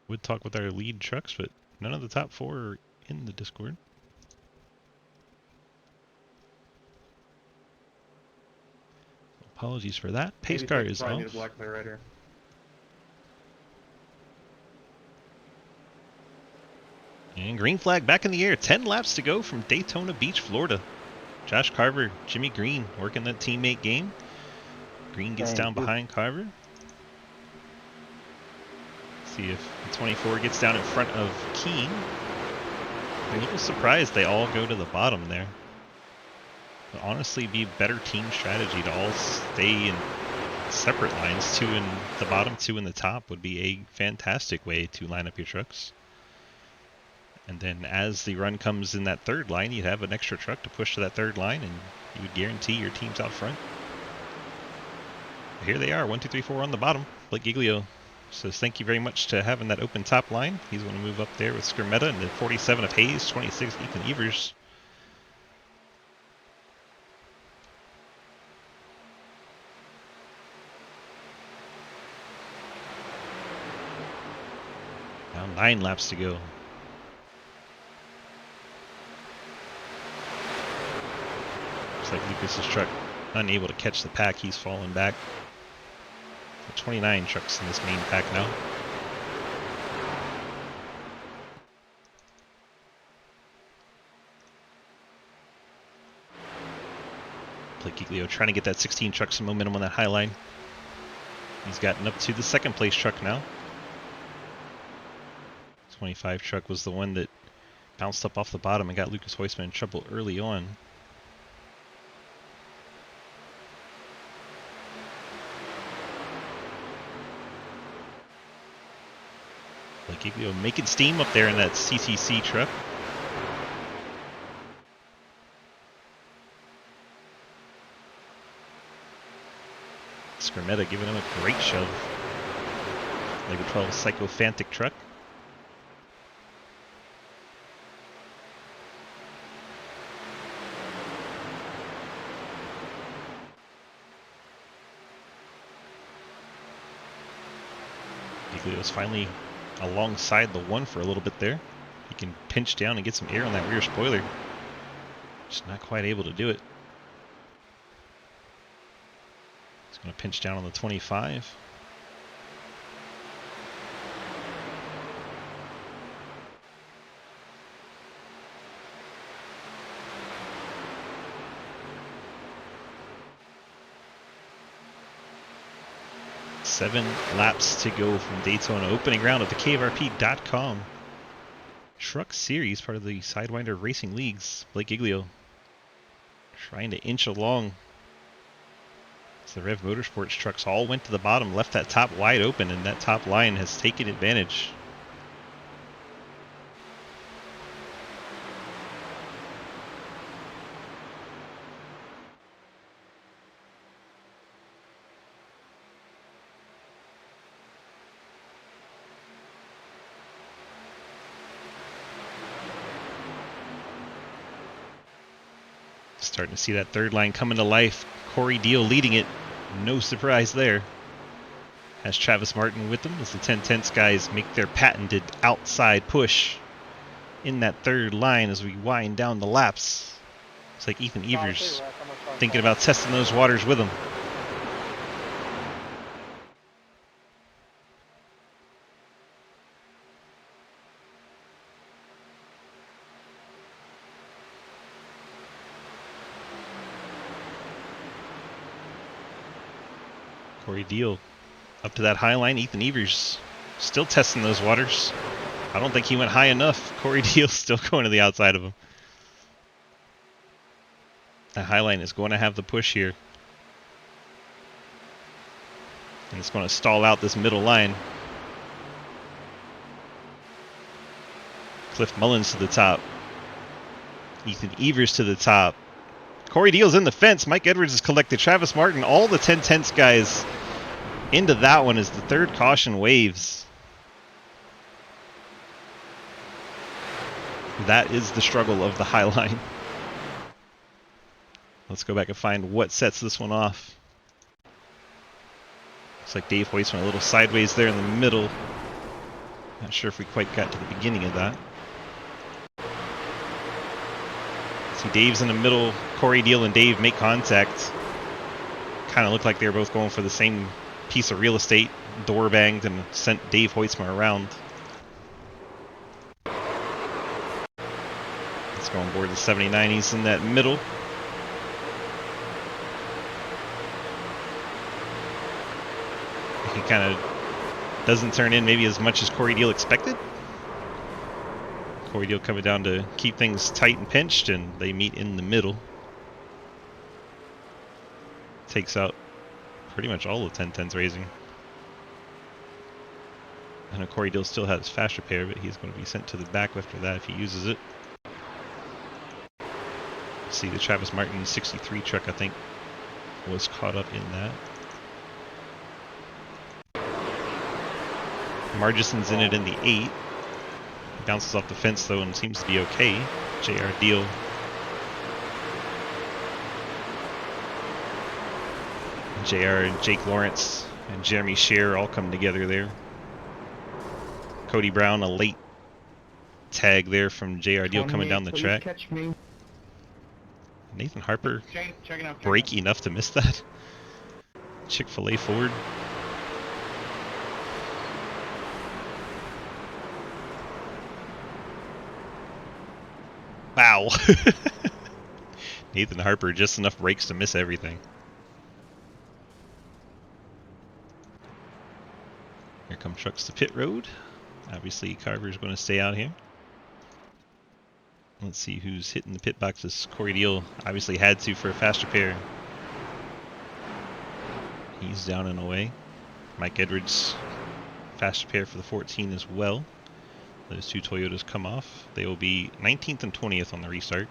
Speaker 1: Would talk with our lead trucks, but none of the top 4 are in the Discord. Apologies for that. Pace car is off.
Speaker 7: Black clear right here.
Speaker 1: And green flag back in the air. 10 laps to go from Daytona Beach, Florida. Josh Carver, Jimmy Green working that teammate game. Green gets down behind Carver. See if the 24 gets down in front of Keene. I'm a little surprised they all go to the bottom there. Would honestly be better team strategy to all stay in separate lines. 2 in the bottom, 2 in the top would be a fantastic way to line up your trucks. And then as the run comes in that third line, you'd have an extra truck to push to that third line, and you would guarantee your team's out front. But here they are, 1, 2, 3, 4 on the bottom. Blake Giglio says thank you very much to having that open top line. He's going to move up there with Skrmeta and the 47 of Hayes, 26 Ethan Evers. Now 9 laps to go. Looks like Lucas's truck unable to catch the pack. He's falling back. 29 trucks in this main pack now. Blake Giglio trying to get that 16 truck some momentum on that high line. He's gotten up to the second place truck now. 25 truck was the one that bounced up off the bottom and got Lucas Heusman in trouble early on. Blake Giglio making steam up there in that CCC truck. Skrmeta giving him a great shove. Labor 12 Psychophantic truck. Giglio's finally alongside the one for a little bit there. He can pinch down and get some air on that rear spoiler. Just not quite able to do it. He's going to pinch down on the 25. Seven laps to go from Daytona. Opening round of the KFRP.com Truck Series, part of the Sidewinder Racing Leagues. Blake Giglio trying to inch along. So the Rev Motorsports trucks all went to the bottom, left that top wide open, and that top line has taken advantage. Starting to see that third line coming to life. Corey Deal leading it. No surprise there. Has Travis Martin with them as the 10-10 guys make their patented outside push in that third line as we wind down the laps. It's like Ethan Evers thinking about testing those waters with him. Corey Deal up to that high line. Ethan Evers still testing those waters. I don't think he went high enough. Corey Deal still going to the outside of him. That high line is going to have the push here. And it's going to stall out this middle line. Cliff Mullins to the top. Ethan Evers to the top. Corey Deal's in the fence. Mike Edwards is collected. Travis Martin, all the 10-10 guys into that one as the third caution waves. That is the struggle of the high line. Let's go back and find what sets this one off. Looks like Dave Hoyce went a little sideways there in the middle. Not sure if we quite got to the beginning of that. See Dave's in the middle. Corey Deal and Dave make contact. Kind of looked like they were both going for the same piece of real estate. Door banged and sent Dave Hoytsma around. Let's go on board the 79. He's in that middle. He kind of doesn't turn in maybe as much as Corey Deal expected. Corey Deal coming down to keep things tight and pinched, and they meet in the middle. Takes out pretty much all of 1010's racing. I know Corey Deal still has fast repair, but he's going to be sent to the back after that if he uses it. See, the Travis Martin 63 truck, I think, was caught up in that. Margison's in it in the 8. He bounces off the fence, though, and seems to be okay. JR Deal. JR and Jake Lawrence and Jeremy Scheer all come together there. Cody Brown, a late tag there from JR Deal coming down the track.
Speaker 6: Catch me.
Speaker 1: Nathan Harper
Speaker 8: Checking out.
Speaker 1: break enough to miss that. Chick-fil-A forward. Wow. Nathan Harper, just enough brakes to miss everything. Here come trucks to pit road. Obviously, Carver's going to stay out here. Let's see who's hitting the pit boxes. Corey Deal obviously had to for a fast repair. He's down and away. Mike Edwards, fast repair for the 14 as well. Those two Toyotas come off. They will be 19th and 20th on the restart.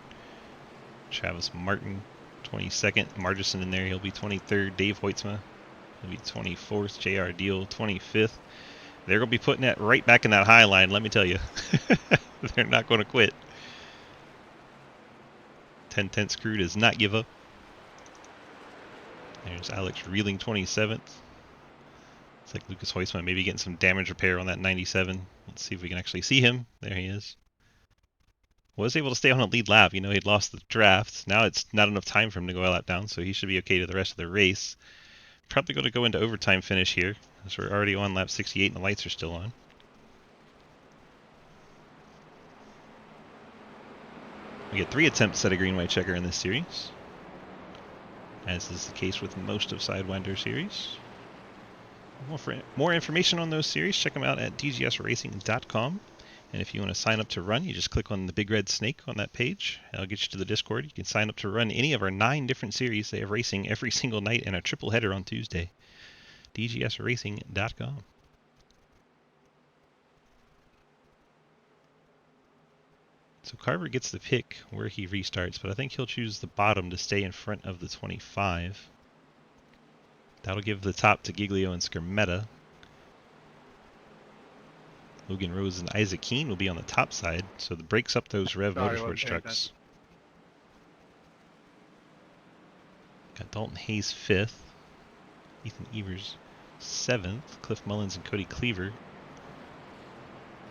Speaker 1: Travis Martin, 22nd. Margison in there, he'll be 23rd. Dave Hoytsma, he'll be 24th. JR Deal, 25th. They're going to be putting that right back in that high line, let me tell you. They're not going to quit. 1010's crew does not give up. There's Alex Reeling, 27th. It's like Lucas Hoytsma maybe getting some damage repair on that 97. Let's see if we can actually see him. There he is. Was able to stay on a lead lap. You know, he'd lost the draft. Now it's not enough time for him to go a lap down, so he should be okay to the rest of the race. Probably going to go into overtime finish here, as we're already on lap 68 and the lights are still on. We get 3 attempts at a green-white checker in this series, as is the case with most of Sidewinder series. More information on those series, check them out at dgsracing.com. And if you want to sign up to run, you just click on the big red snake on that page. That'll get you to the Discord. You can sign up to run any of our 9 different series. They have racing every single night and a triple header on Tuesday. dgsracing.com. So Carver gets the pick where he restarts, but I think he'll choose the bottom to stay in front of the 25. That'll give the top to Giglio and Skermetta. Logan Rose and Isaac Keene will be on the top side, so the breaks up those Rev Motorsports trucks. Got Dalton Hayes 5th, Ethan Evers 7th, Cliff Mullins and Cody Cleaver.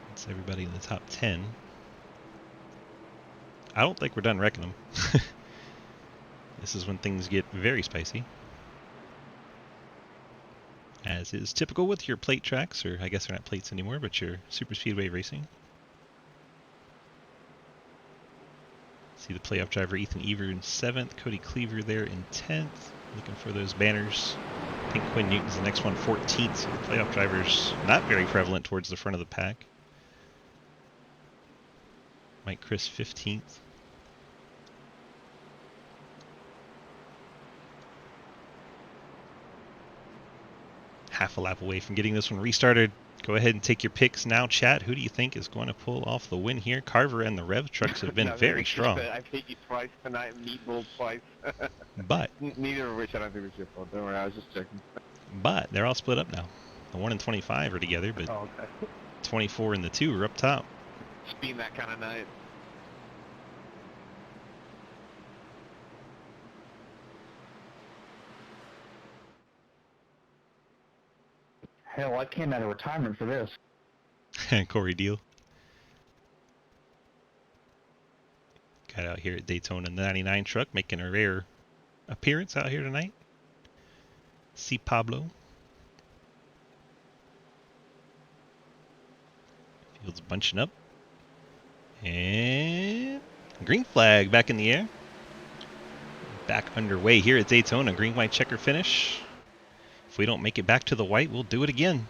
Speaker 1: That's everybody in the top 10. I don't think we're done wrecking them. This is when things get very spicy. As is typical with your plate tracks, or I guess they're not plates anymore, but your super speedway racing. See the playoff driver Ethan Ever in 7th, Cody Cleaver there in 10th. Looking for those banners. I think Quinn Newton's the next one, 14th, so the playoff driver's not very prevalent towards the front of the pack. Mike Chris 15th. Half a lap away from getting this one restarted. Go ahead and take your picks now, chat. Who do you think is going to pull off the win here? Carver and the Rev trucks have been very strong.
Speaker 3: I've hit you twice tonight, meatball twice.
Speaker 1: But
Speaker 3: Neither of which I don't think was your fault. Don't worry, I was just checking.
Speaker 1: But they're all split up now. The 1 and 25 are together, but
Speaker 3: Oh, okay.
Speaker 1: 24 and the 2 are up top.
Speaker 3: It's been that kind of night.
Speaker 6: Hell, I came out of retirement for this.
Speaker 1: Corey Deal. Got out here at Daytona, the 99 truck, making a rare appearance out here tonight. See Pablo. Field's bunching up. And Green flag back in the air. Back underway here at Daytona. Green white checker finish. If we don't make it back to the white, we'll do it again.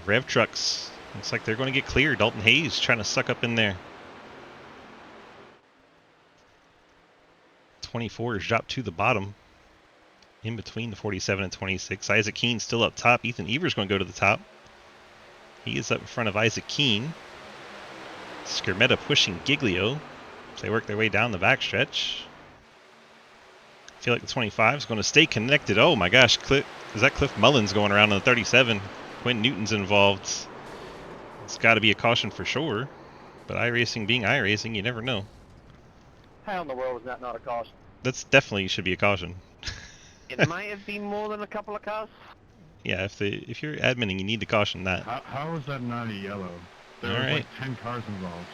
Speaker 1: Rev trucks. Looks like they're going to get clear. Dalton Hayes trying to suck up in there. 24 is dropped to the bottom. In between the 47 and 26. Isaac Keene still up top. Ethan Evers going to go to the top. He is up in front of Isaac Keene. Skirmetta pushing Giglio as they work their way down the backstretch. I feel like the 25 is going to stay connected. Oh my gosh, is that Cliff Mullins going around on the 37? Quinn Newton's involved. It's got to be a caution for sure. But iRacing being iRacing, you never know.
Speaker 6: How in the world is that not a caution?
Speaker 1: That's definitely should be a caution.
Speaker 6: It might have been more than a couple of cars.
Speaker 1: Yeah, if you're adminning, you need to caution that.
Speaker 7: How is that not a yellow? There was
Speaker 1: Alright.
Speaker 7: like 10 cars involved.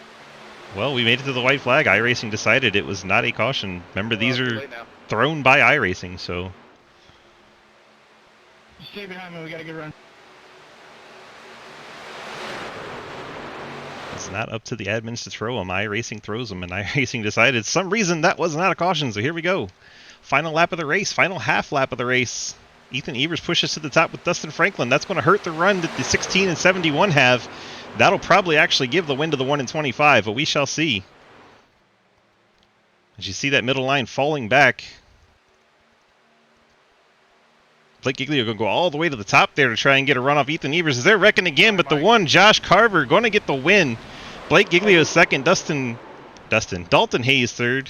Speaker 1: Well, we made it to the white flag. iRacing decided it was not a caution. Remember, these are thrown by iRacing, so.
Speaker 7: Stay behind me, we gotta get around.
Speaker 1: It's not up to the admins to throw them. iRacing throws them, and iRacing decided some reason that was not a caution, so here we go. Final lap of the race, final half lap of the race. Ethan Evers pushes to the top with Dustin Franklin. That's going to hurt the run that the 16 and 71 have. That'll probably actually give the win to the 1 and 25, but we shall see. As you see that middle line falling back. Blake Giglio going to go all the way to the top there to try and get a run off Ethan Evers as they're wrecking again, but the one, Josh Carver, going to get the win. Blake Giglio second, Dalton Hayes third.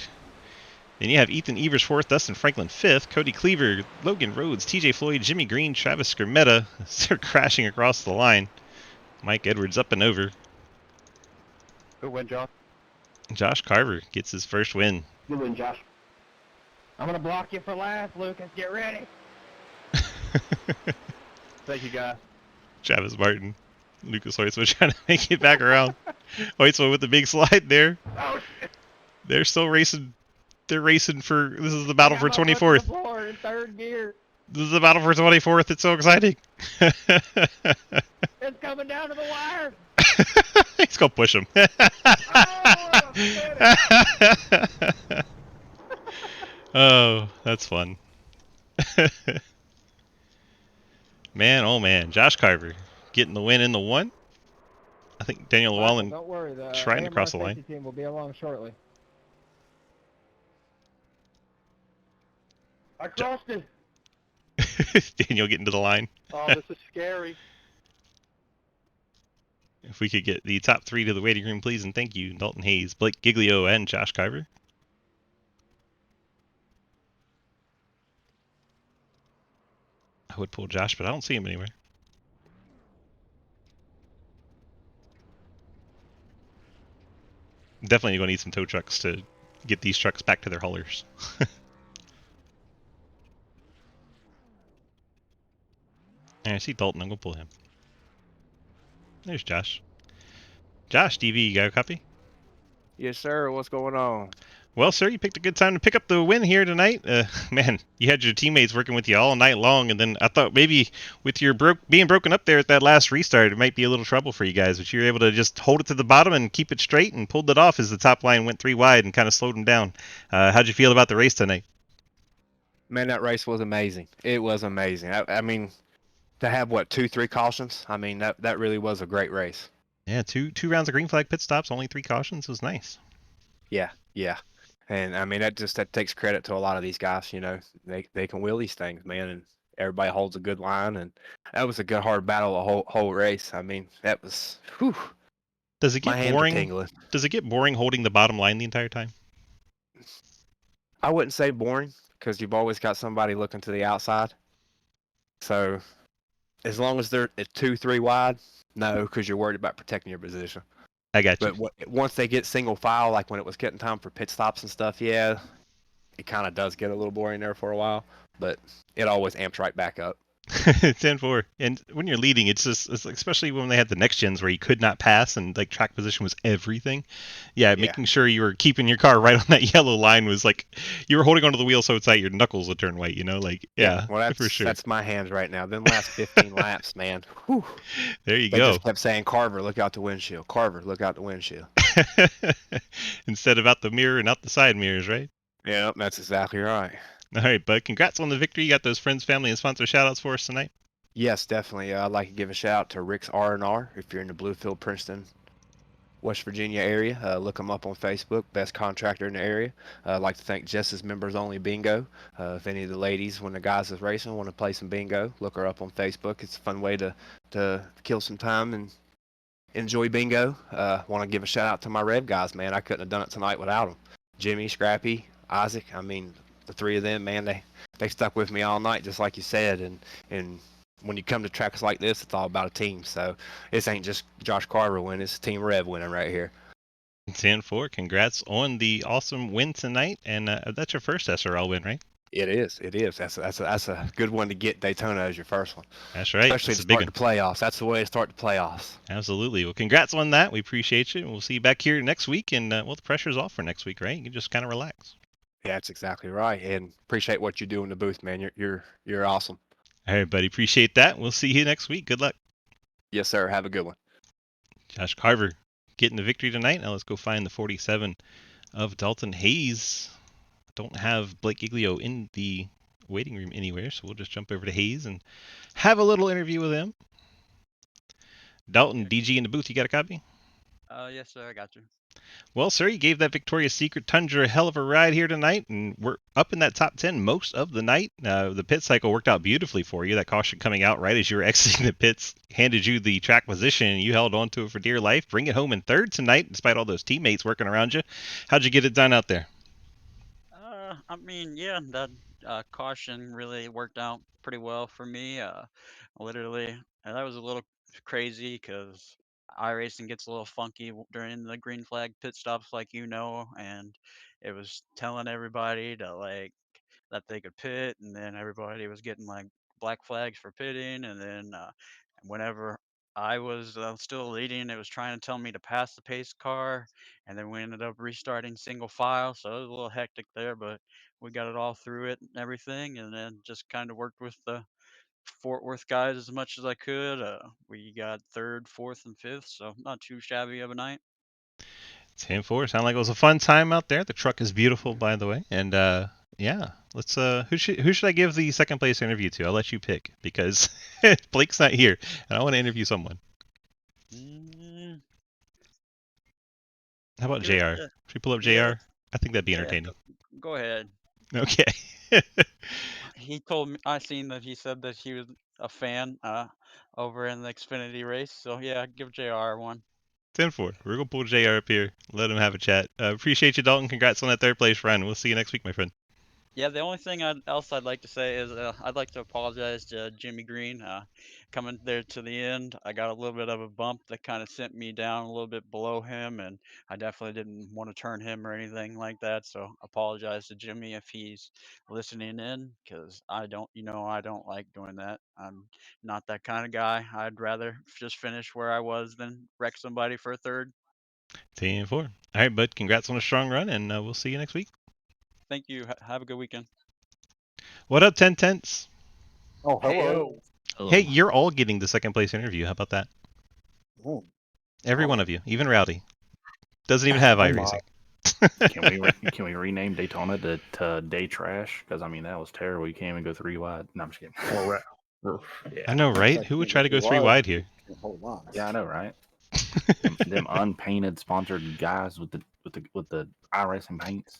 Speaker 1: Then you have Ethan Evers fourth, Dustin Franklin fifth, Cody Cleaver, Logan Rhodes, TJ Floyd, Jimmy Green, Travis Skirmetta. They're crashing across the line. Mike Edwards up and over.
Speaker 6: Good win, Josh.
Speaker 1: Josh Carver gets his first win.
Speaker 2: Good win, Josh.
Speaker 6: I'm gonna block you for last, Lucas. Get ready. Thank you, guys.
Speaker 1: Travis Martin, Lucas Hoytsma trying to make it back around. Hoytsma with the big slide there.
Speaker 6: Oh, shit.
Speaker 1: They're still racing. They're racing for, this is the battle for 24th.
Speaker 6: Floor in third gear.
Speaker 1: This is the battle for 24th. It's so exciting.
Speaker 6: It's coming down to the wire.
Speaker 1: He's going to push him. Oh, that's fun. Man, oh man. Josh Carver getting the win in the one. I think Daniel Llewellyn
Speaker 9: Don't worry, the
Speaker 1: trying to
Speaker 9: AMR
Speaker 1: cross the
Speaker 9: safety
Speaker 1: line.
Speaker 9: team will be along shortly.
Speaker 6: I crossed it.
Speaker 1: Daniel getting to the line.
Speaker 6: Oh, this is scary.
Speaker 1: If we could get the top three to the waiting room, please, and thank you. Dalton Hayes, Blake Giglio, and Josh Carver. I would pull Josh, but I don't see him anywhere. Definitely going to need some tow trucks to get these trucks back to their haulers. I see Dalton. I'm going to pull him. There's Josh. Josh, DV, you got a copy?
Speaker 10: Yes, sir. What's going on?
Speaker 1: Well, sir, you picked a good time to pick up the win here tonight. Man, you had your teammates working with you all night long, and then I thought maybe with your being broken up there at that last restart, it might be a little trouble for you guys, but you were able to just hold it to the bottom and keep it straight and pulled it off as the top line went 3 wide and kind of slowed them down. How'd you feel about the race tonight?
Speaker 10: Man, that race was amazing. It was amazing. I mean, to have, what, 2-3 cautions? I mean, that really was a great race.
Speaker 1: Yeah, two rounds of green flag pit stops, only 3 cautions was nice.
Speaker 10: Yeah. And I mean, that takes credit to a lot of these guys. You know, they can wheel these things, man, and everybody holds a good line. And that was a good hard battle the whole race. I mean, that was whew.
Speaker 1: Does it
Speaker 10: My
Speaker 1: get
Speaker 10: hands are
Speaker 1: boring?
Speaker 10: tingling.
Speaker 1: Does it get boring holding the bottom line the entire time?
Speaker 10: I wouldn't say boring because you've always got somebody looking to the outside. So as long as they're at 2-3 wide, no, because you're worried about protecting your position.
Speaker 1: I got you.
Speaker 10: But once they get single file, like when it was getting time for pit stops and stuff, yeah, it kind of does get a little boring there for a while, but it always amps right back up.
Speaker 1: 10-4. And when you're leading, it's like, especially when they had the next gens where you could not pass and like track position was everything. Yeah, making sure you were keeping your car right on that yellow line was like you were holding onto the wheel so tight your knuckles would turn white, you know, like
Speaker 10: Well, that's
Speaker 1: for sure.
Speaker 10: That's my hands right now. Then last 15 laps, man. Whew.
Speaker 1: There you
Speaker 10: They
Speaker 1: go.
Speaker 10: just kept saying, Carver, look out the windshield. Carver, look out the windshield.
Speaker 1: Instead of out the mirror and out the side mirrors, right?
Speaker 10: Yeah, that's exactly right.
Speaker 1: All right, bud. Congrats on the victory. You got those friends, family, and sponsor shout-outs for us tonight.
Speaker 10: Yes, definitely. I'd like to give a shout out to Rick's R&R. If you're in the Bluefield, Princeton, West Virginia area, look them up on Facebook. Best contractor in the area. I'd like to thank Jess's Members Only Bingo. If any of the ladies, when the guys is racing, want to play some bingo, look her up on Facebook. It's a fun way to kill some time and enjoy bingo. Want to give a shout out to my Rev guys, man. I couldn't have done it tonight without them. Jimmy, Scrappy, Isaac. I mean, the three of them, man, they stuck with me all night, just like you said. And when you come to tracks like this, it's all about a team. So this ain't just Josh Carver winning; it's Team Rev winning right here.
Speaker 1: 10-4. Congrats on the awesome win tonight, and that's your first SRL win, right?
Speaker 10: It is. It is. That's a good one to get Daytona as your first one.
Speaker 1: That's right.
Speaker 10: Especially
Speaker 1: That's
Speaker 10: to
Speaker 1: a big
Speaker 10: start
Speaker 1: one.
Speaker 10: the playoffs. That's the way to start the playoffs.
Speaker 1: Absolutely. Well, congrats on that. We appreciate you. And we'll see you back here next week. And well, the pressure's off for next week, right? You can just kind of relax.
Speaker 10: Yeah, that's exactly right. And appreciate what you do in the booth, man. You're awesome.
Speaker 1: All right, buddy. Appreciate that. We'll see you next week. Good luck.
Speaker 10: Yes, sir. Have a good one.
Speaker 1: Josh Carver getting the victory tonight. Now let's go find the 47 of Dalton Hayes. Don't have Blake Giglio in the waiting room anywhere, so we'll just jump over to Hayes and have a little interview with him. Dalton, DG in the booth. You got a copy?
Speaker 6: Yes, sir. I got you.
Speaker 1: Well, sir, you gave that Victoria's Secret Tundra a hell of a ride here tonight, and we're up in that top 10 most of the night. The pit cycle worked out beautifully for you. That caution coming out right as you were exiting the pits handed you the track position, and you held on to it for dear life. Bring it home in third tonight, despite all those teammates working around you. How'd you get it done out there?
Speaker 6: I mean, yeah, that caution really worked out pretty well for me. Literally, that was a little crazy because iRacing gets a little funky during the green flag pit stops, like and it was telling everybody to like that they could pit, and then everybody was getting like black flags for pitting, and then whenever I was still leading, it was trying to tell me to pass the pace car, and then we ended up restarting single file, so it was a little hectic there, but we got it all through it and everything, and then just kind of worked with the Fort Worth guys as much as I could. We got third, fourth, and fifth, so not too shabby of a night.
Speaker 1: 10-4. Sound like it was a fun time out there. The truck is beautiful, by the way. And yeah, let's. Who should I give the second place interview to? I'll let you pick because Blake's not here, and I want to interview someone.
Speaker 6: Mm,
Speaker 1: How about
Speaker 6: give it-
Speaker 1: JR? Should we pull up JR?
Speaker 6: yeah,
Speaker 1: I think that'd be
Speaker 6: yeah,
Speaker 1: entertaining.
Speaker 6: go ahead.
Speaker 1: Okay.
Speaker 6: He told me I seen that he said that he was a fan over in the Xfinity race. So yeah, give JR one.
Speaker 1: 10-4. We're gonna pull JR up here. Let him have a chat. Appreciate you, Dalton. Congrats on that third place run. We'll see you next week, my friend.
Speaker 6: Yeah, the only thing else I'd like to say is I'd like to apologize to Jimmy Green. Coming there to the end, I got a little bit of a bump that kind of sent me down a little bit below him, and I definitely didn't want to turn him or anything like that. So apologize to Jimmy if he's listening in, because I don't like doing that. I'm not that kind of guy. I'd rather just finish where I was than wreck somebody for a third.
Speaker 1: 10-4. All right, bud. Congrats on a strong run, and we'll see you next week.
Speaker 6: Thank you. Have a good weekend.
Speaker 1: What up, 10 tenths?
Speaker 9: Oh, hello.
Speaker 1: Hey, you're all getting the second place interview. How about that?
Speaker 9: Oh,
Speaker 1: Every one of you, even Rowdy. Doesn't even have
Speaker 9: Oh,
Speaker 1: iRacing.
Speaker 3: Can we rename Daytona to Day Trash? Because I mean that was terrible. You can't even go three wide. No, I'm just kidding.
Speaker 1: I know, right? Who would try to go three wide here?
Speaker 9: hold on.
Speaker 3: Yeah, I know, right? them unpainted sponsored guys with the iRacing paints.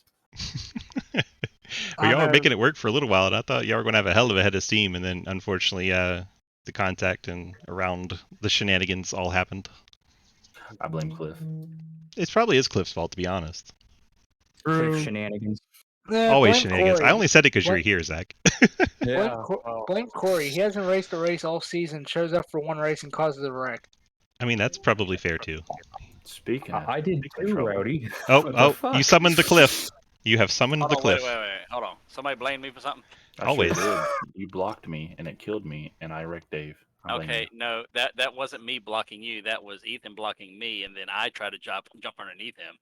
Speaker 1: Well, y'all were making it work for a little while, and I thought y'all were going to have a hell of a head of steam, and then unfortunately, the contact and around the shenanigans all happened.
Speaker 3: I blame Cliff.
Speaker 1: It probably is Cliff's fault, to be honest.
Speaker 11: Cliff shenanigans.
Speaker 1: Always
Speaker 9: blame
Speaker 1: shenanigans.
Speaker 9: Corey.
Speaker 1: I only said it because you were here, Zach.
Speaker 11: Blame Corey. He hasn't raced a race all season, shows up for one race and causes a wreck.
Speaker 1: I mean, that's probably fair, too.
Speaker 3: Speaking of,
Speaker 12: I did too, Rowdy.
Speaker 1: Oh, you summoned the Cliff. You have summoned the Cliff.
Speaker 13: Wait. Hold on. Somebody blamed me for something?
Speaker 3: I
Speaker 1: Always.
Speaker 3: Sure did. You blocked me, and it killed me, and I wrecked Dave.
Speaker 13: Okay, no, that wasn't me blocking you. That was Ethan blocking me, and then I tried to jump underneath him.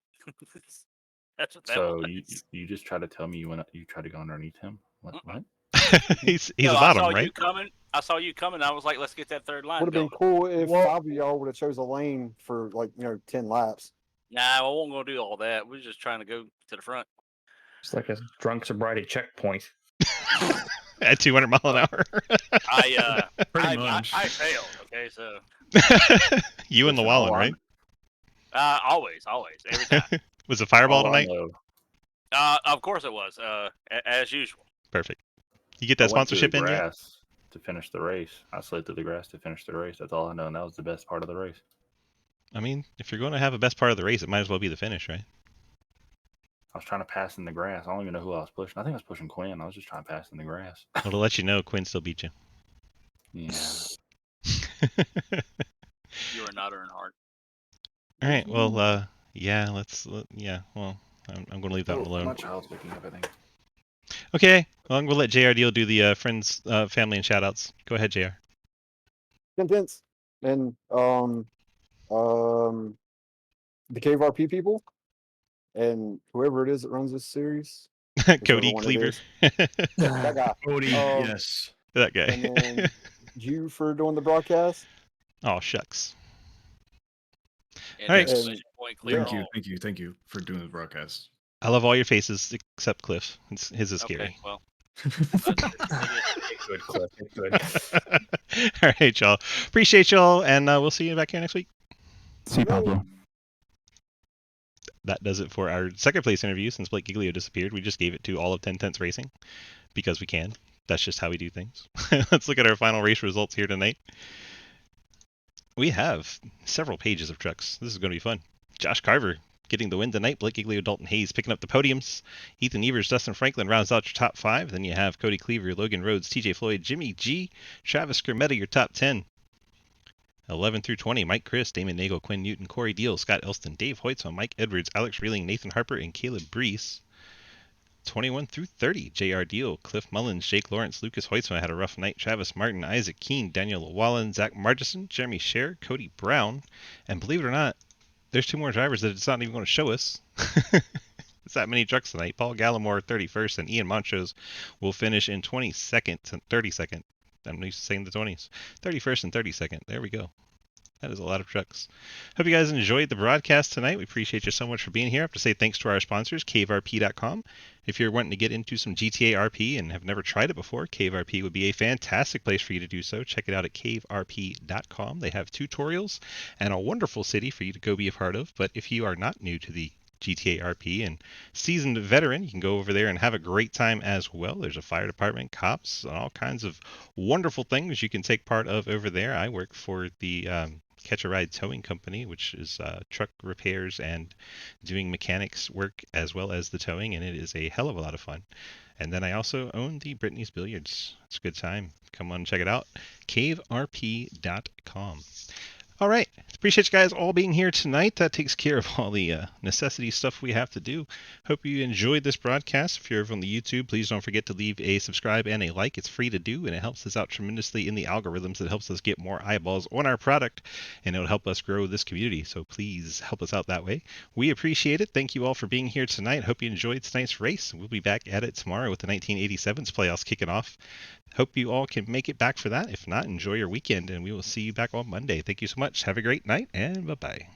Speaker 13: That's what that
Speaker 3: So
Speaker 13: was.
Speaker 3: you just tried to tell me you tried to go underneath him? What?
Speaker 1: he's
Speaker 13: No,
Speaker 1: a bottom,
Speaker 13: I saw
Speaker 1: right?
Speaker 13: you coming. I saw you coming. I was like, let's get that third line
Speaker 9: Would have been
Speaker 13: going.
Speaker 9: cool if 5 of y'all would have chose a lane for 10 laps.
Speaker 13: Nah, I won't go do all that. We're just trying to go to the front.
Speaker 12: It's like a drunk sobriety checkpoint.
Speaker 1: At 200 mile an hour.
Speaker 12: Pretty much.
Speaker 13: I failed. Okay, so
Speaker 1: You and
Speaker 3: Listen,
Speaker 1: Llewellyn,
Speaker 3: all I
Speaker 1: right?
Speaker 13: always, every time.
Speaker 1: Was it Fireball
Speaker 3: All I
Speaker 1: tonight?
Speaker 3: know,
Speaker 13: Of course it was. As usual.
Speaker 1: Perfect. You get
Speaker 3: I
Speaker 1: that
Speaker 3: went through the
Speaker 1: sponsorship in yet?
Speaker 3: grass to finish the race. I slid through the grass to finish the race. That's all I know, and that was the best part of the race.
Speaker 1: I mean, if you're going to have a best part of the race, it might as well be the finish, right?
Speaker 3: I was trying to pass in the grass. I don't even know who I was pushing. I think I was pushing Quinn. I was just trying to pass in the grass.
Speaker 1: Well, to let you know, Quinn still beat you.
Speaker 3: Yeah.
Speaker 13: You are not Earnhardt.
Speaker 1: All right. Well, yeah. Well, I'm going to leave that one
Speaker 3: Oh,
Speaker 1: alone.
Speaker 3: my child's picking up, I think.
Speaker 1: Okay. Well, I'm going to let JR Deal do the friends, family, and shout-outs. Go ahead, JR.
Speaker 9: Vince and the Cave RP people and whoever it is that runs this series.
Speaker 1: Cody
Speaker 9: one it
Speaker 1: Cleaver.
Speaker 9: is. That guy.
Speaker 7: Cody, yes.
Speaker 1: That guy.
Speaker 9: And then you for doing the broadcast.
Speaker 1: Oh, shucks.
Speaker 13: And
Speaker 1: All right.
Speaker 13: exclamation point clear
Speaker 7: Thank you,
Speaker 13: all.
Speaker 7: thank you for doing the broadcast.
Speaker 1: I love all your faces except Cliff. His is scary.
Speaker 13: Okay, well.
Speaker 12: Good, Cliff. Good.
Speaker 1: All right, y'all. Appreciate y'all, and we'll see you back here next week.
Speaker 2: See Pablo.
Speaker 1: That does it for our second place interview since Blake Giglio disappeared. We just gave it to all of 10 Tenths Racing because we can. That's just how we do things. Let's look at our final race results here tonight. We have several pages of trucks. This is going to be fun. Josh Carver getting the win tonight. Blake Giglio, Dalton Hayes picking up the podiums. Ethan Evers, Dustin Franklin rounds out your top 5. Then you have Cody Cleaver, Logan Rhodes, TJ Floyd, Jimmy G, Travis Skermetta, your top 10. 11 through 20, Mike Chris, Damon Nagel, Quinn Newton, Corey Deal, Scott Elston, Dave Hoytson, Mike Edwards, Alex Reeling, Nathan Harper, and Caleb Brees. 21 through 30, J.R. Deal, Cliff Mullins, Jake Lawrence, Lucas Hoytsma had a rough night, Travis Martin, Isaac Keene, Daniel Llewellyn, Zach Margison, Jeremy Scher, Cody Brown, and believe it or not, there's 2 more drivers that it's not even going to show us. It's that many trucks tonight. Paul Gallimore 31st, and Ian Montrose will finish in 22nd and 32nd. I'm used to saying the 20s. 31st and 32nd. There we go. That is a lot of trucks. Hope you guys enjoyed the broadcast tonight. We appreciate you so much for being here. I have to say thanks to our sponsors, caverp.com. If you're wanting to get into some GTA RP and have never tried it before, Cave RP would be a fantastic place for you to do so. Check it out at caverp.com. They have tutorials and a wonderful city for you to go be a part of. But if you are not new to the GTA RP and seasoned veteran, you can go over there and have a great time as well. There's a fire department, cops, and all kinds of wonderful things you can take part of over there. I work for the Catch a Ride Towing Company, which is truck repairs and doing mechanics work as well as the towing, and it is a hell of a lot of fun. And then I also own the Brittany's Billiards. It's a good time. Come on, check it out. caverp.com. All right. Appreciate you guys all being here tonight. That takes care of all the necessity stuff we have to do. Hope you enjoyed this broadcast. If you're over on the YouTube, please don't forget to leave a subscribe and a like. It's free to do, and it helps us out tremendously in the algorithms. It helps us get more eyeballs on our product, and it'll help us grow this community. So please help us out that way. We appreciate it. Thank you all for being here tonight. Hope you enjoyed tonight's race. We'll be back at it tomorrow with the 1987s playoffs kicking off. Hope you all can make it back for that. If not, enjoy your weekend, and we will see you back on Monday. Thank you so much. Have a great night, and bye-bye.